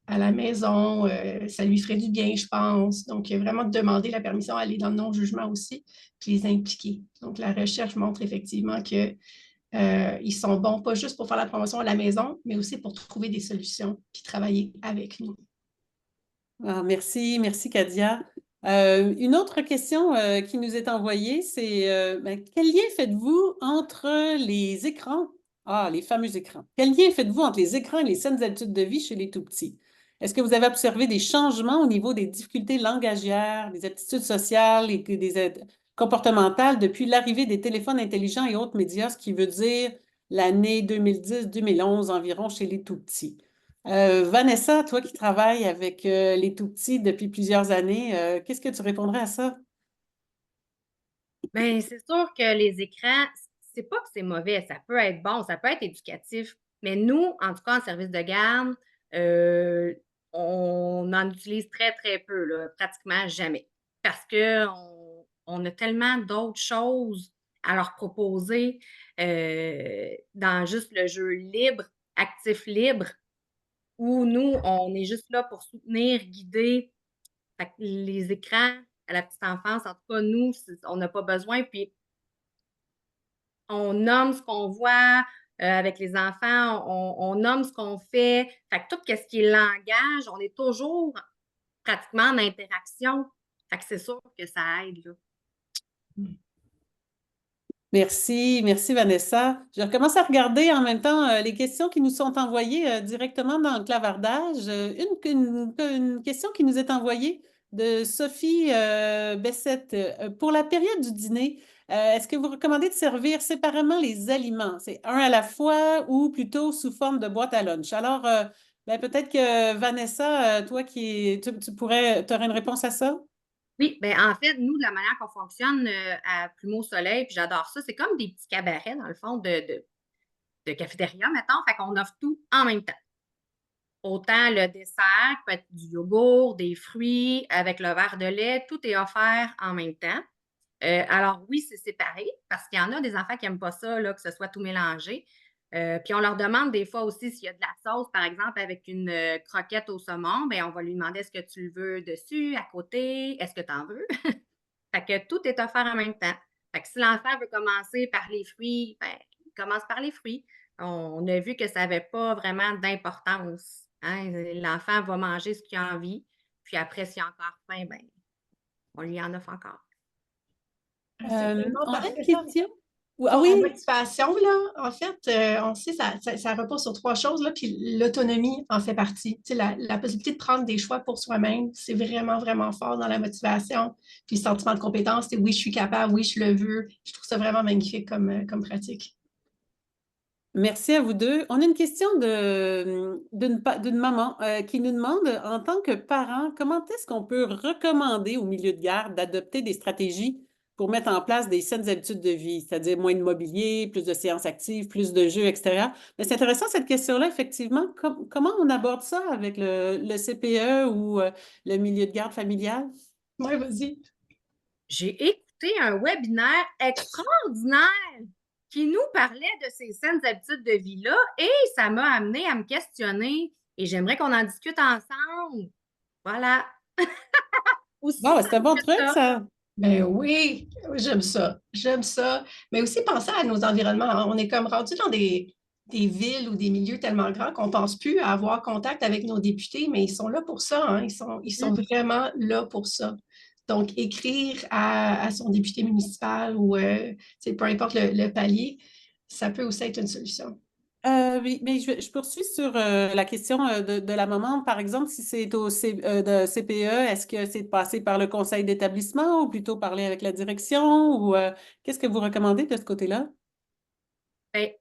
à la maison? Ça lui ferait du bien, je pense. Donc, vraiment demander la permission, aller dans le non-jugement aussi, puis les impliquer. Donc, la recherche montre effectivement que ils sont bons, pas juste pour faire la promotion à la maison, mais aussi pour trouver des solutions puis travailler avec nous. Ah, merci, merci Kadia. Une autre question qui nous est envoyée, c'est ben, quel lien faites-vous entre les écrans? Ah, les fameux écrans. Quel lien faites-vous entre les écrans et les saines habitudes de vie chez les tout-petits? Est-ce que vous avez observé des changements au niveau des difficultés langagières, des aptitudes sociales et comportementales depuis l'arrivée des téléphones intelligents et autres médias, ce qui veut dire l'année 2010-2011 environ chez les tout-petits? Vanessa, toi qui travailles avec les tout-petits depuis plusieurs années, qu'est-ce que tu répondrais à ça? Bien, c'est sûr que les écrans, c'est pas que c'est mauvais, ça peut être bon, ça peut être éducatif Mais nous, en tout cas, en service de garde, on en utilise très, très peu, là, pratiquement jamais. Parce qu'on a tellement d'autres choses à leur proposer dans juste le jeu libre, actif libre, où nous, on est juste là pour soutenir, guider. Fait que les écrans à la petite enfance, en tout cas, nous, on n'a pas besoin. Puis on nomme ce qu'on voit avec les enfants, on nomme ce qu'on fait. Fait que tout ce qui est langage, on est toujours pratiquement en interaction. Fait que c'est sûr que ça aide, là. Merci, merci Vanessa. Je recommence à regarder en même temps les questions qui nous sont envoyées directement dans le clavardage. Une question qui nous est envoyée de Sophie Bessette. Pour la période du dîner, est-ce que vous recommandez de servir séparément les aliments? C'est un à la fois ou plutôt sous forme de boîte à lunch? Alors, ben, peut-être que Vanessa, toi tu aurais une réponse à ça? Oui, bien, en fait, nous, de la manière qu'on fonctionne à Plumeau Soleil, puis j'adore ça, c'est comme des petits cabarets, dans le fond, de cafétéria, mettons. Fait qu'on offre tout en même temps. Autant le dessert, peut être du yogourt, des fruits, avec le verre de lait, tout est offert en même temps. Alors oui, c'est séparé, parce qu'il y en a des enfants qui n'aiment pas ça, là, que ce soit tout mélangé. Puis on leur demande des fois aussi s'il y a de la sauce, par exemple, avec une croquette au saumon, bien, on va lui demander est-ce que tu le veux dessus, à côté, est-ce que tu en veux? Fait que tout est offert en même temps. Fait que si l'enfant veut commencer par les fruits, ben, il commence par les fruits. On a vu que ça n'avait pas vraiment d'importance, hein. L'enfant va manger ce qu'il a envie, puis après, s'il a encore faim, ben, on lui en offre encore. C'est vraiment On a parfait. une question? Ah Pour la oui, motivation, là, en fait, on sait que ça repose sur trois choses, là, puis l'autonomie en fait partie. Tu sais, la possibilité de prendre des choix pour soi-même, c'est vraiment, vraiment fort dans la motivation. Puis le sentiment de compétence, c'est oui, je suis capable, oui, je le veux. Je trouve ça vraiment magnifique comme pratique. merci à vous deux. On a une question d'une maman qui nous demande, en tant que parent, comment est-ce qu'on peut recommander au milieu de garde d'adopter des stratégies pour mettre en place des saines habitudes de vie, c'est-à-dire moins de mobilier, plus de séances actives, plus de jeux, etc. Mais c'est intéressant cette question-là, effectivement. Comment on aborde ça avec le CPE ou le milieu de garde familial? Oui, vas-y. J'ai écouté un webinaire extraordinaire qui nous parlait de ces saines habitudes de vie-là et ça m'a amené à me questionner et j'aimerais qu'on en discute ensemble. Voilà. Aussi Bon, ben, c'est un simple bon que truc, ça. ça. Ben oui, j'aime ça. J'aime ça. Mais aussi penser à nos environnements. On est comme rendu dans des villes ou des milieux tellement grands qu'on ne pense plus à avoir contact avec nos députés, mais ils sont là pour ça, hein. Ils sont vraiment là pour ça. Donc, écrire à son député municipal ou peu importe le palier, ça peut aussi être une solution. Oui, mais je poursuis sur la question de la maman. Par exemple, si c'est de CPE, est-ce que c'est de passer par le conseil d'établissement ou plutôt parler avec la direction ou qu'est-ce que vous recommandez de ce côté-là? Ben,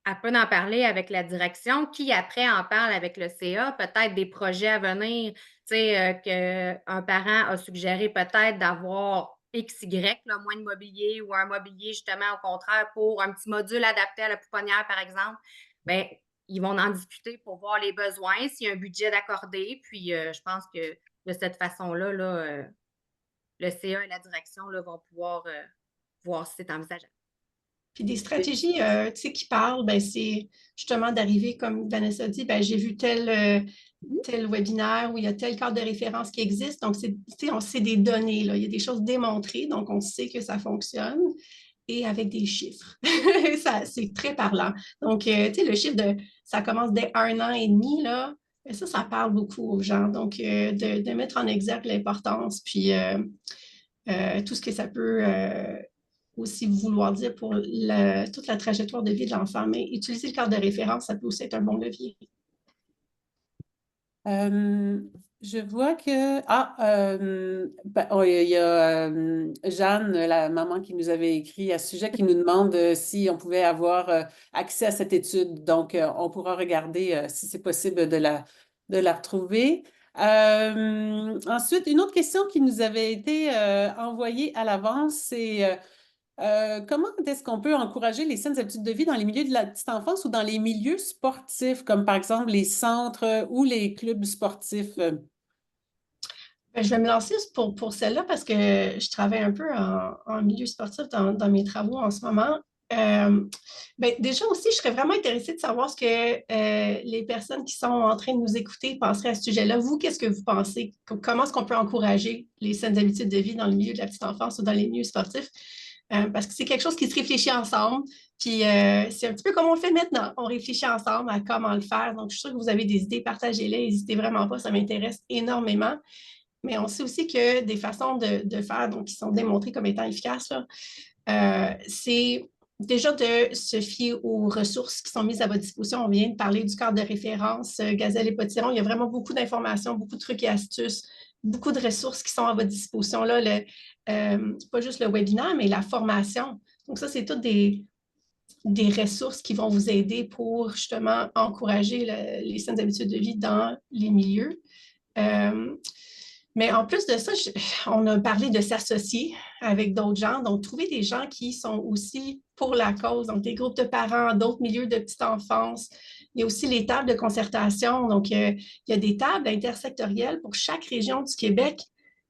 elle peut en parler avec la direction, qui après en parle avec le CA, peut-être des projets à venir, tu sais, qu'un parent a suggéré peut-être d'avoir XY, là, moins de mobilier ou un mobilier justement au contraire pour un petit module adapté à la pouponnière, par exemple. Bien, ils vont en discuter pour voir les besoins, s'il y a un budget d'accordé. Puis, je pense que de cette façon-là, là, le CA et la direction là, vont pouvoir voir si c'est envisageable. Puis des stratégies tu sais, qui parlent, ben, c'est justement d'arriver, comme Vanessa dit, ben, j'ai vu tel webinaire où il y a tel cadre de référence qui existe. Donc, tu sais, on sait des données, là. Il y a des choses démontrées, donc on sait que ça fonctionne et avec des chiffres. C'est très parlant. Donc, tu sais, le chiffre ça commence dès 1 an et demi, là. Ben, ça parle beaucoup aux gens. Donc, de mettre en exergue l'importance, puis tout ce que ça peut aussi vouloir dire pour toute la trajectoire de vie de l'enfant. Mais utiliser le cadre de référence, ça peut aussi être un bon levier. Euh, je vois que... oh, il y a Jeanne, la maman qui nous avait écrit à ce sujet, qui nous demande si on pouvait avoir accès à cette étude. Donc, on pourra regarder si c'est possible de la retrouver. Ensuite, une autre question qui nous avait été envoyée à l'avance, c'est Comment est-ce qu'on peut encourager les saines habitudes de vie dans les milieux de la petite enfance ou dans les milieux sportifs, comme par exemple les centres ou les clubs sportifs? Je vais me lancer pour celle-là parce que je travaille un peu en milieu sportif dans mes travaux en ce moment. Déjà aussi, je serais vraiment intéressée de savoir ce que les personnes qui sont en train de nous écouter penseraient à ce sujet-là. Vous, qu'est-ce que vous pensez? Comment est-ce qu'on peut encourager les saines habitudes de vie dans le milieu de la petite enfance ou dans les milieux sportifs? Parce que c'est quelque chose qui se réfléchit ensemble. Puis c'est un petit peu comme on le fait maintenant. On réfléchit ensemble à comment le faire. Donc, je suis sûre que vous avez des idées, partagez-les. N'hésitez vraiment pas, ça m'intéresse énormément. Mais on sait aussi que des façons de faire donc, qui sont démontrées comme étant efficaces, c'est déjà de se fier aux ressources qui sont mises à votre disposition. On vient de parler du cadre de référence Gazelle et Potiron. Il y a vraiment beaucoup d'informations, beaucoup de trucs et astuces, beaucoup de ressources qui sont à votre disposition. Là, pas juste le webinaire, mais la formation. Donc ça, c'est toutes des ressources qui vont vous aider pour justement encourager les saines habitudes de vie dans les milieux. Mais en plus de ça, on a parlé de s'associer avec d'autres gens, donc trouver des gens qui sont aussi pour la cause, donc des groupes de parents, d'autres milieux de petite enfance. Il y a aussi les tables de concertation, donc il y a des tables intersectorielles pour chaque région du Québec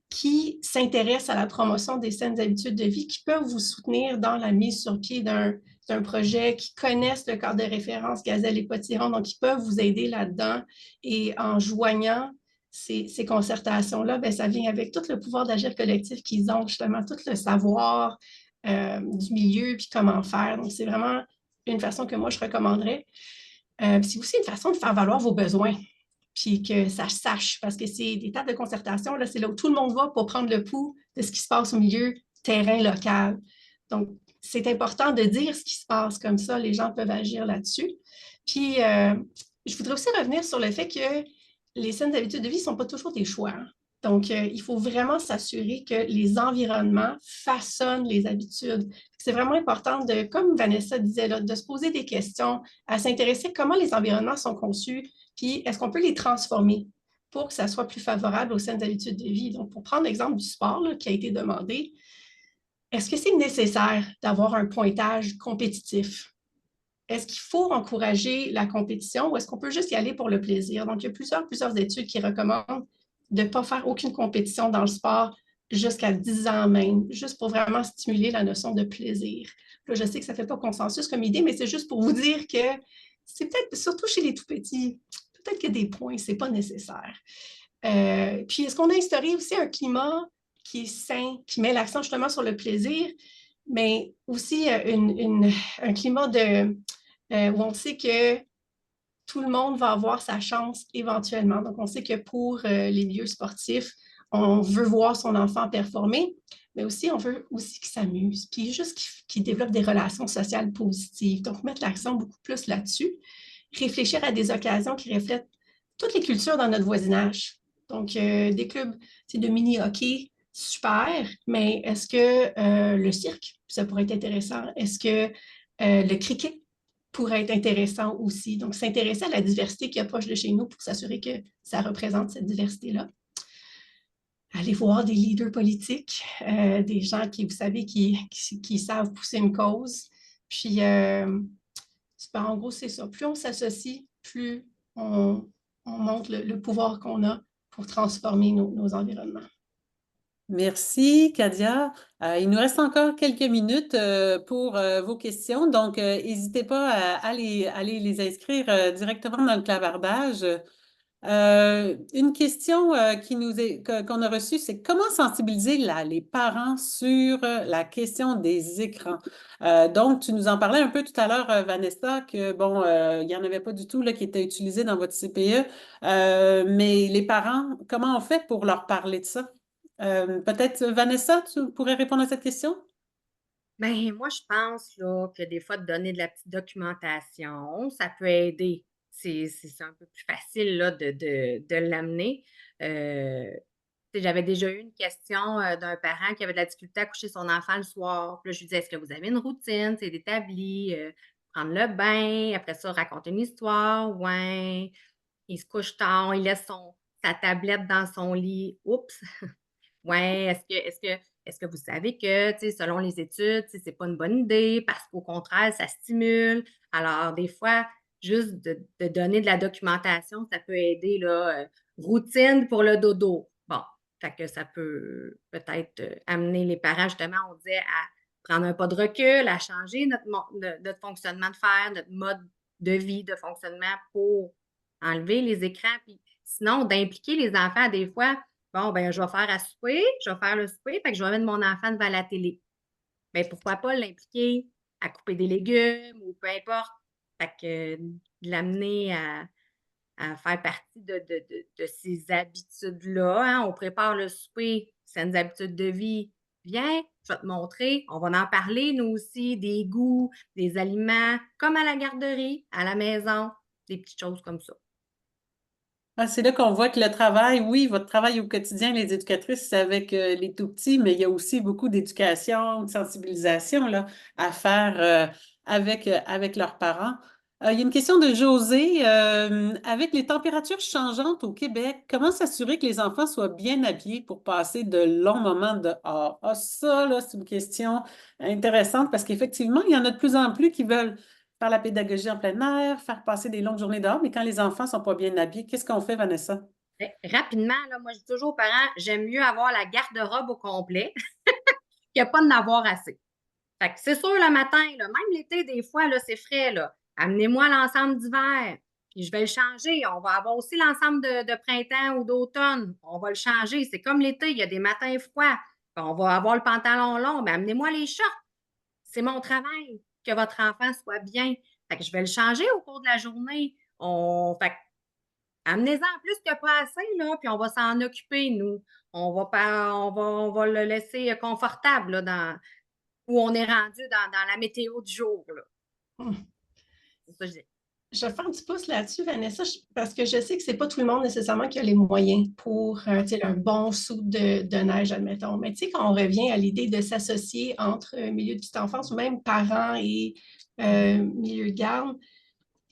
qui s'intéressent à la promotion des saines habitudes de vie, qui peuvent vous soutenir dans la mise sur pied d'un projet, qui connaissent le cadre de référence Gazelle et Potiron, donc qui peuvent vous aider là-dedans. Et en joignant ces concertations-là, bien, ça vient avec tout le pouvoir d'agir collectif qu'ils ont, justement, tout le savoir du milieu, puis comment faire. Donc, c'est vraiment une façon que moi, je recommanderais. C'est aussi une façon de faire valoir vos besoins, puis que ça sache, parce que c'est des tables de concertation, là, c'est là où tout le monde va pour prendre le pouls de ce qui se passe au milieu terrain local. Donc, c'est important de dire ce qui se passe, comme ça, les gens peuvent agir là-dessus. Puis, je voudrais aussi revenir sur le fait que les saines habitudes de vie ne sont pas toujours des choix. Hein. Donc, il faut vraiment s'assurer que les environnements façonnent les habitudes. C'est vraiment important de, comme Vanessa disait, là, de se poser des questions, à s'intéresser à comment les environnements sont conçus, puis est-ce qu'on peut les transformer pour que ça soit plus favorable aux saines habitudes de vie. Donc, pour prendre l'exemple du sport là, qui a été demandé, est-ce que c'est nécessaire d'avoir un pointage compétitif? Est-ce qu'il faut encourager la compétition ou est-ce qu'on peut juste y aller pour le plaisir? Donc, il y a plusieurs études qui recommandent de ne pas faire aucune compétition dans le sport jusqu'à 10 ans même, juste pour vraiment stimuler la notion de plaisir. Là, je sais que ça ne fait pas consensus comme idée, mais c'est juste pour vous dire que c'est peut-être, surtout chez les tout-petits, peut-être que des points, ce n'est pas nécessaire. Puis, est-ce qu'on a instauré aussi un climat qui est sain, qui met l'accent justement sur le plaisir, mais aussi un climat où on sait que tout le monde va avoir sa chance éventuellement. Donc, on sait que pour les milieux sportifs, on veut voir son enfant performer, mais aussi on veut aussi qu'il s'amuse, puis juste qu'il développe des relations sociales positives. Donc, mettre l'accent beaucoup plus là-dessus. Réfléchir à des occasions qui reflètent toutes les cultures dans notre voisinage. Donc, des clubs de mini-hockey, super, mais est-ce que le cirque, ça pourrait être intéressant? Est-ce que le cricket pourrait être intéressant aussi? Donc, s'intéresser à la diversité qui est proche de chez nous pour s'assurer que ça représente cette diversité-là. Aller voir des leaders politiques, des gens qui, vous savez, qui savent pousser une cause. Puis, en gros, c'est ça. Plus on s'associe, plus on montre le pouvoir qu'on a pour transformer nos environnements. Merci, Kadia. Il nous reste encore quelques minutes pour vos questions, donc n'hésitez pas à aller les inscrire directement dans le clavardage. Une question qu'on a reçue, c'est comment sensibiliser les parents sur la question des écrans? Donc, tu nous en parlais un peu tout à l'heure, Vanessa, que bon, il n'y en avait pas du tout là, qui était utilisé dans votre CPE. Mais les parents, comment on fait pour leur parler de ça? Peut-être, Vanessa, tu pourrais répondre à cette question? Ben, moi, je pense là, que des fois, de donner de la petite documentation, ça peut aider. C'est un peu plus facile là, de l'amener. J'avais déjà eu une question d'un parent qui avait de la difficulté à coucher son enfant le soir. Puis là, je lui disais, est-ce que vous avez une routine? C'est établi, prendre le bain, après ça, raconter une histoire. Ouais, il se couche tard, il laisse sa tablette dans son lit. Oups! Ouais, est-ce que Est-ce que vous savez que, tu sais, selon les études, tu sais, c'est pas une bonne idée parce qu'au contraire, ça stimule. Alors, des fois, juste de donner de la documentation, ça peut aider, là, routine pour le dodo. Bon, fait que ça peut peut-être amener les parents, justement, on disait, à prendre un pas de recul, à changer notre fonctionnement de faire, notre mode de vie, de fonctionnement pour enlever les écrans. Puis sinon, d'impliquer les enfants, des fois, bon, ben, je vais faire à souper, je vais faire le souper, fait que je vais mettre mon enfant devant la télé. Mais pourquoi pas l'impliquer à couper des légumes ou peu importe. Fait que de l'amener à faire partie de ces habitudes-là, hein. On prépare le souper, c'est une habitude de vie. Viens, je vais te montrer. On va en parler, nous aussi, des goûts, des aliments, comme à la garderie, à la maison, des petites choses comme ça. Ah, c'est là qu'on voit que le travail, oui, votre travail au quotidien, les éducatrices, c'est avec les tout-petits, mais il y a aussi beaucoup d'éducation, de sensibilisation là, à faire avec leurs parents. Il y a une question de José. Avec les températures changeantes au Québec, comment s'assurer que les enfants soient bien habillés pour passer de longs moments dehors? Ah, ça, là, c'est une question intéressante parce qu'effectivement, il y en a de plus en plus qui veulent faire la pédagogie en plein air, faire passer des longues journées dehors, mais quand les enfants ne sont pas bien habillés, qu'est-ce qu'on fait, Vanessa? Rapidement, là, moi, je dis toujours aux parents, j'aime mieux avoir la garde-robe au complet qu'il n'y a pas de n'avoir assez. Fait que c'est sûr, le matin, là, même l'été, des fois, là, c'est frais, là. Amenez-moi l'ensemble d'hiver, puis je vais le changer. On va avoir aussi l'ensemble de printemps ou d'automne. On va le changer. C'est comme l'été, il y a des matins froids. On va avoir le pantalon long, mais amenez-moi les shorts. C'est mon travail que votre enfant soit bien. Fait que je vais le changer au cours de la journée. Fait que amenez-en plus que pas assez, là, puis on va s'en occuper, nous. On va, pas, on va le laisser confortable là, où on est rendu dans la météo du jour. Là. Hum. C'est ça que je dis. Je vais faire un petit pouce là-dessus, Vanessa, parce que je sais que c'est pas tout le monde nécessairement qui a les moyens pour tu sais, un bon saut de neige, admettons. Mais tu sais, quand on revient à l'idée de s'associer entre milieu de petite enfance ou même parents et milieu de garde,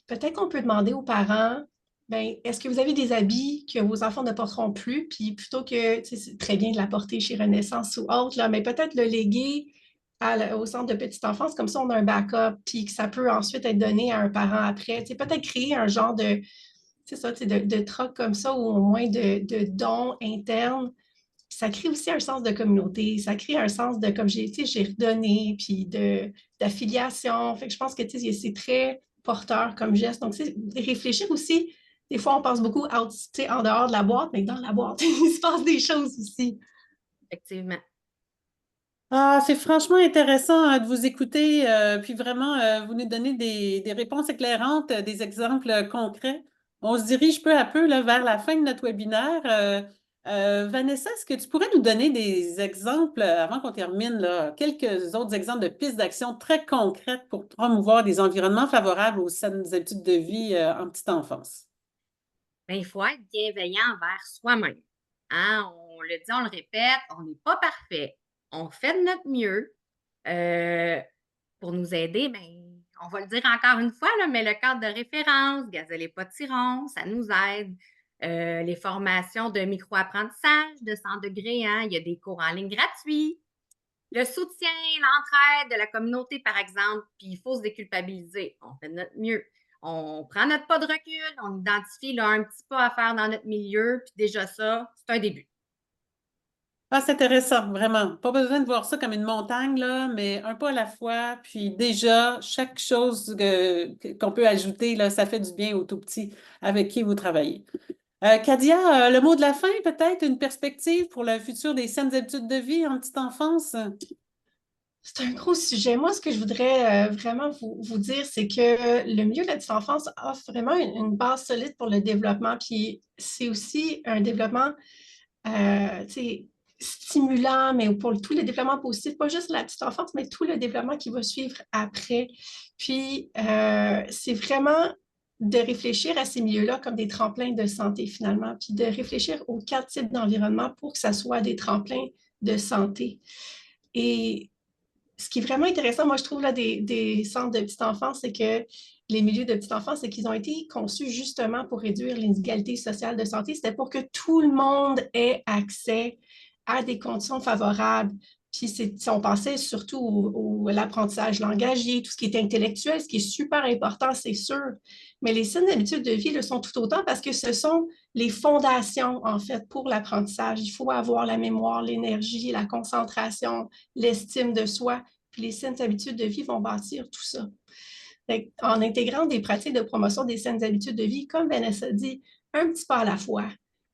peut-être qu'on peut demander aux parents, ben, est-ce que vous avez des habits que vos enfants ne porteront plus? Puis plutôt que, tu sais, c'est très bien de la porter chez Renaissance ou autre, là, mais peut-être le léguer au centre de petite enfance, comme ça on a un backup, puis que ça peut ensuite être donné à un parent après. Tu sais, peut-être créer un genre de, c'est ça, tu sais, de troc comme ça, ou au moins de dons internes. Ça crée aussi un sens de communauté, ça crée un sens de, comme j'ai, tu sais, j'ai redonné, puis d'affiliation. Fait que je pense que, tu sais, c'est très porteur comme geste. Donc, c'est réfléchir aussi. Des fois, on pense beaucoup out, tu sais, en dehors de la boîte, mais dans la boîte, il se passe des choses aussi. Effectivement. Ah, c'est franchement intéressant de vous écouter, puis vraiment, vous nous donnez des réponses éclairantes, des exemples concrets. On se dirige peu à peu là, vers la fin de notre webinaire. Vanessa, est-ce que tu pourrais nous donner des exemples, avant qu'on termine, là, quelques autres exemples de pistes d'action très concrètes pour promouvoir des environnements favorables aux saines habitudes de vie, en petite enfance? Ben, il faut être bienveillant envers soi-même. Hein? On le dit, on le répète, on n'est pas parfait. On fait de notre mieux pour nous aider. Ben, on va le dire encore une fois, là, mais le cadre de référence, Gazelle et Potiron, ça nous aide. Les formations de micro-apprentissage de 100 degrés, hein? Il y a des cours en ligne gratuits. Le soutien, l'entraide de la communauté, par exemple, puis il faut se déculpabiliser. On fait de notre mieux. On prend notre pas de recul, on identifie là, un petit pas à faire dans notre milieu, puis déjà ça, c'est un début. Ah, c'est intéressant, vraiment. Pas besoin de voir ça comme une montagne, là, mais un pas à la fois. Puis déjà, chaque chose qu'on peut ajouter, là, ça fait du bien aux tout petits avec qui vous travaillez. Kadia, le mot de la fin, peut-être une perspective pour le futur des saines habitudes de vie en petite enfance? C'est un gros sujet. Moi, ce que je voudrais vraiment vous dire, c'est que le milieu de la petite enfance offre vraiment une base solide pour le développement. Puis c'est aussi un développement tu sais, stimulant, mais pour tout le développement positif, pas juste la petite enfance, mais tout le développement qui va suivre après. Puis c'est vraiment de réfléchir à ces milieux-là comme des tremplins de santé finalement, puis de réfléchir aux 4 types d'environnement pour que ça soit des tremplins de santé. Et ce qui est vraiment intéressant, moi, je trouve, là, des centres de petite enfance, c'est que les milieux de petite enfance, c'est qu'ils ont été conçus justement pour réduire l'inégalité sociale de santé. C'était pour que tout le monde ait accès à des conditions favorables Puis si on pensait surtout à l'apprentissage langagier, tout ce qui est intellectuel, ce qui est super important, c'est sûr. Mais les saines habitudes de vie le sont tout autant parce que ce sont les fondations, en fait, pour l'apprentissage. Il faut avoir la mémoire, l'énergie, la concentration, l'estime de soi. Puis les saines habitudes de vie vont bâtir tout ça. En intégrant des pratiques de promotion des saines habitudes de vie, comme Vanessa dit, un petit pas à la fois,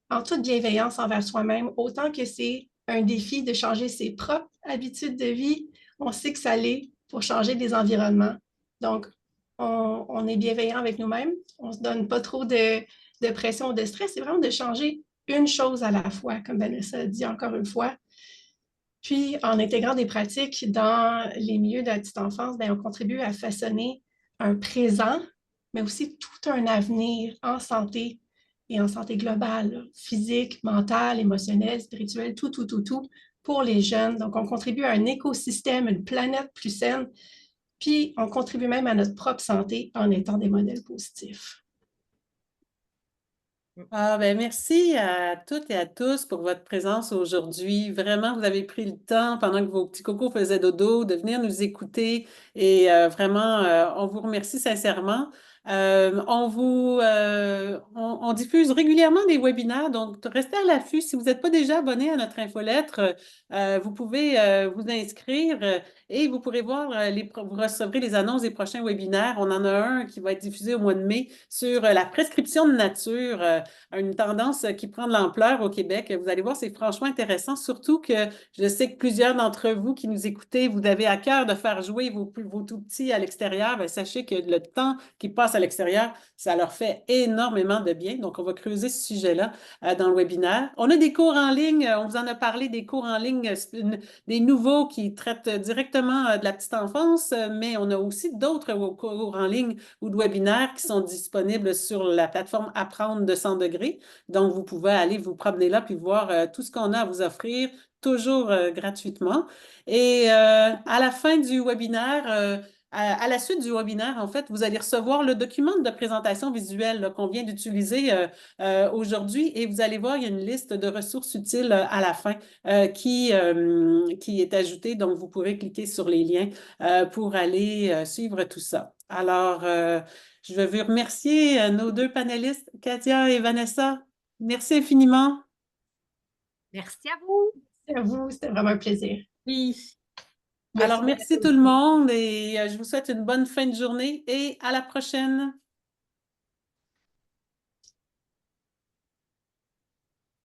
en toute bienveillance envers soi-même, autant que c'est un défi de changer ses propres habitudes de vie, on sait que ça l'est pour changer des environnements. Donc, on est bienveillant avec nous-mêmes, on ne se donne pas trop de pression ou de stress, c'est vraiment de changer une chose à la fois, comme Vanessa a dit encore une fois. Puis, en intégrant des pratiques dans les milieux de la petite enfance, bien, on contribue à façonner un présent, mais aussi tout un avenir en santé et en santé globale, physique, mentale, émotionnelle, spirituelle, tout, pour les jeunes. Donc, on contribue à un écosystème, une planète plus saine, puis on contribue même à notre propre santé en étant des modèles positifs. Ah, ben merci à toutes et à tous pour votre présence aujourd'hui. Vraiment, vous avez pris le temps pendant que vos petits cocos faisaient dodo de venir nous écouter et vraiment, on vous remercie sincèrement. On diffuse régulièrement des webinaires, donc restez à l'affût. Si vous n'êtes pas déjà abonné à notre infolettre, vous pouvez vous inscrire et vous pourrez voir, vous recevrez les annonces des prochains webinaires. On en a un qui va être diffusé au mois de mai sur la prescription de nature, une tendance qui prend de l'ampleur au Québec. Vous allez voir, c'est franchement intéressant, surtout que je sais que plusieurs d'entre vous qui nous écoutez, vous avez à cœur de faire jouer vos tout petits à l'extérieur. Bien, sachez que le temps qu'ils passent à l'extérieur, ça leur fait énormément de bien. Donc, on va creuser ce sujet-là dans le webinaire. On a des cours en ligne, on vous en a parlé, des cours en ligne, des nouveaux qui traitent directement de la petite enfance, mais on a aussi d'autres cours en ligne ou de webinaires qui sont disponibles sur la plateforme Apprendre de 100 degrés. Donc, vous pouvez aller vous promener là puis voir tout ce qu'on a à vous offrir, toujours gratuitement. Et à la fin du webinaire, à la suite du webinaire, en fait, vous allez recevoir le document de présentation visuelle qu'on vient d'utiliser aujourd'hui et vous allez voir, il y a une liste de ressources utiles à la fin qui est ajoutée. Donc, vous pourrez cliquer sur les liens pour aller suivre tout ça. Alors, je veux vous remercier nos deux panélistes, Katia et Vanessa. Merci infiniment. Merci à vous. Merci à vous, c'était vraiment un plaisir. Oui. Merci. Alors, merci tout le monde et je vous souhaite une bonne fin de journée et à la prochaine.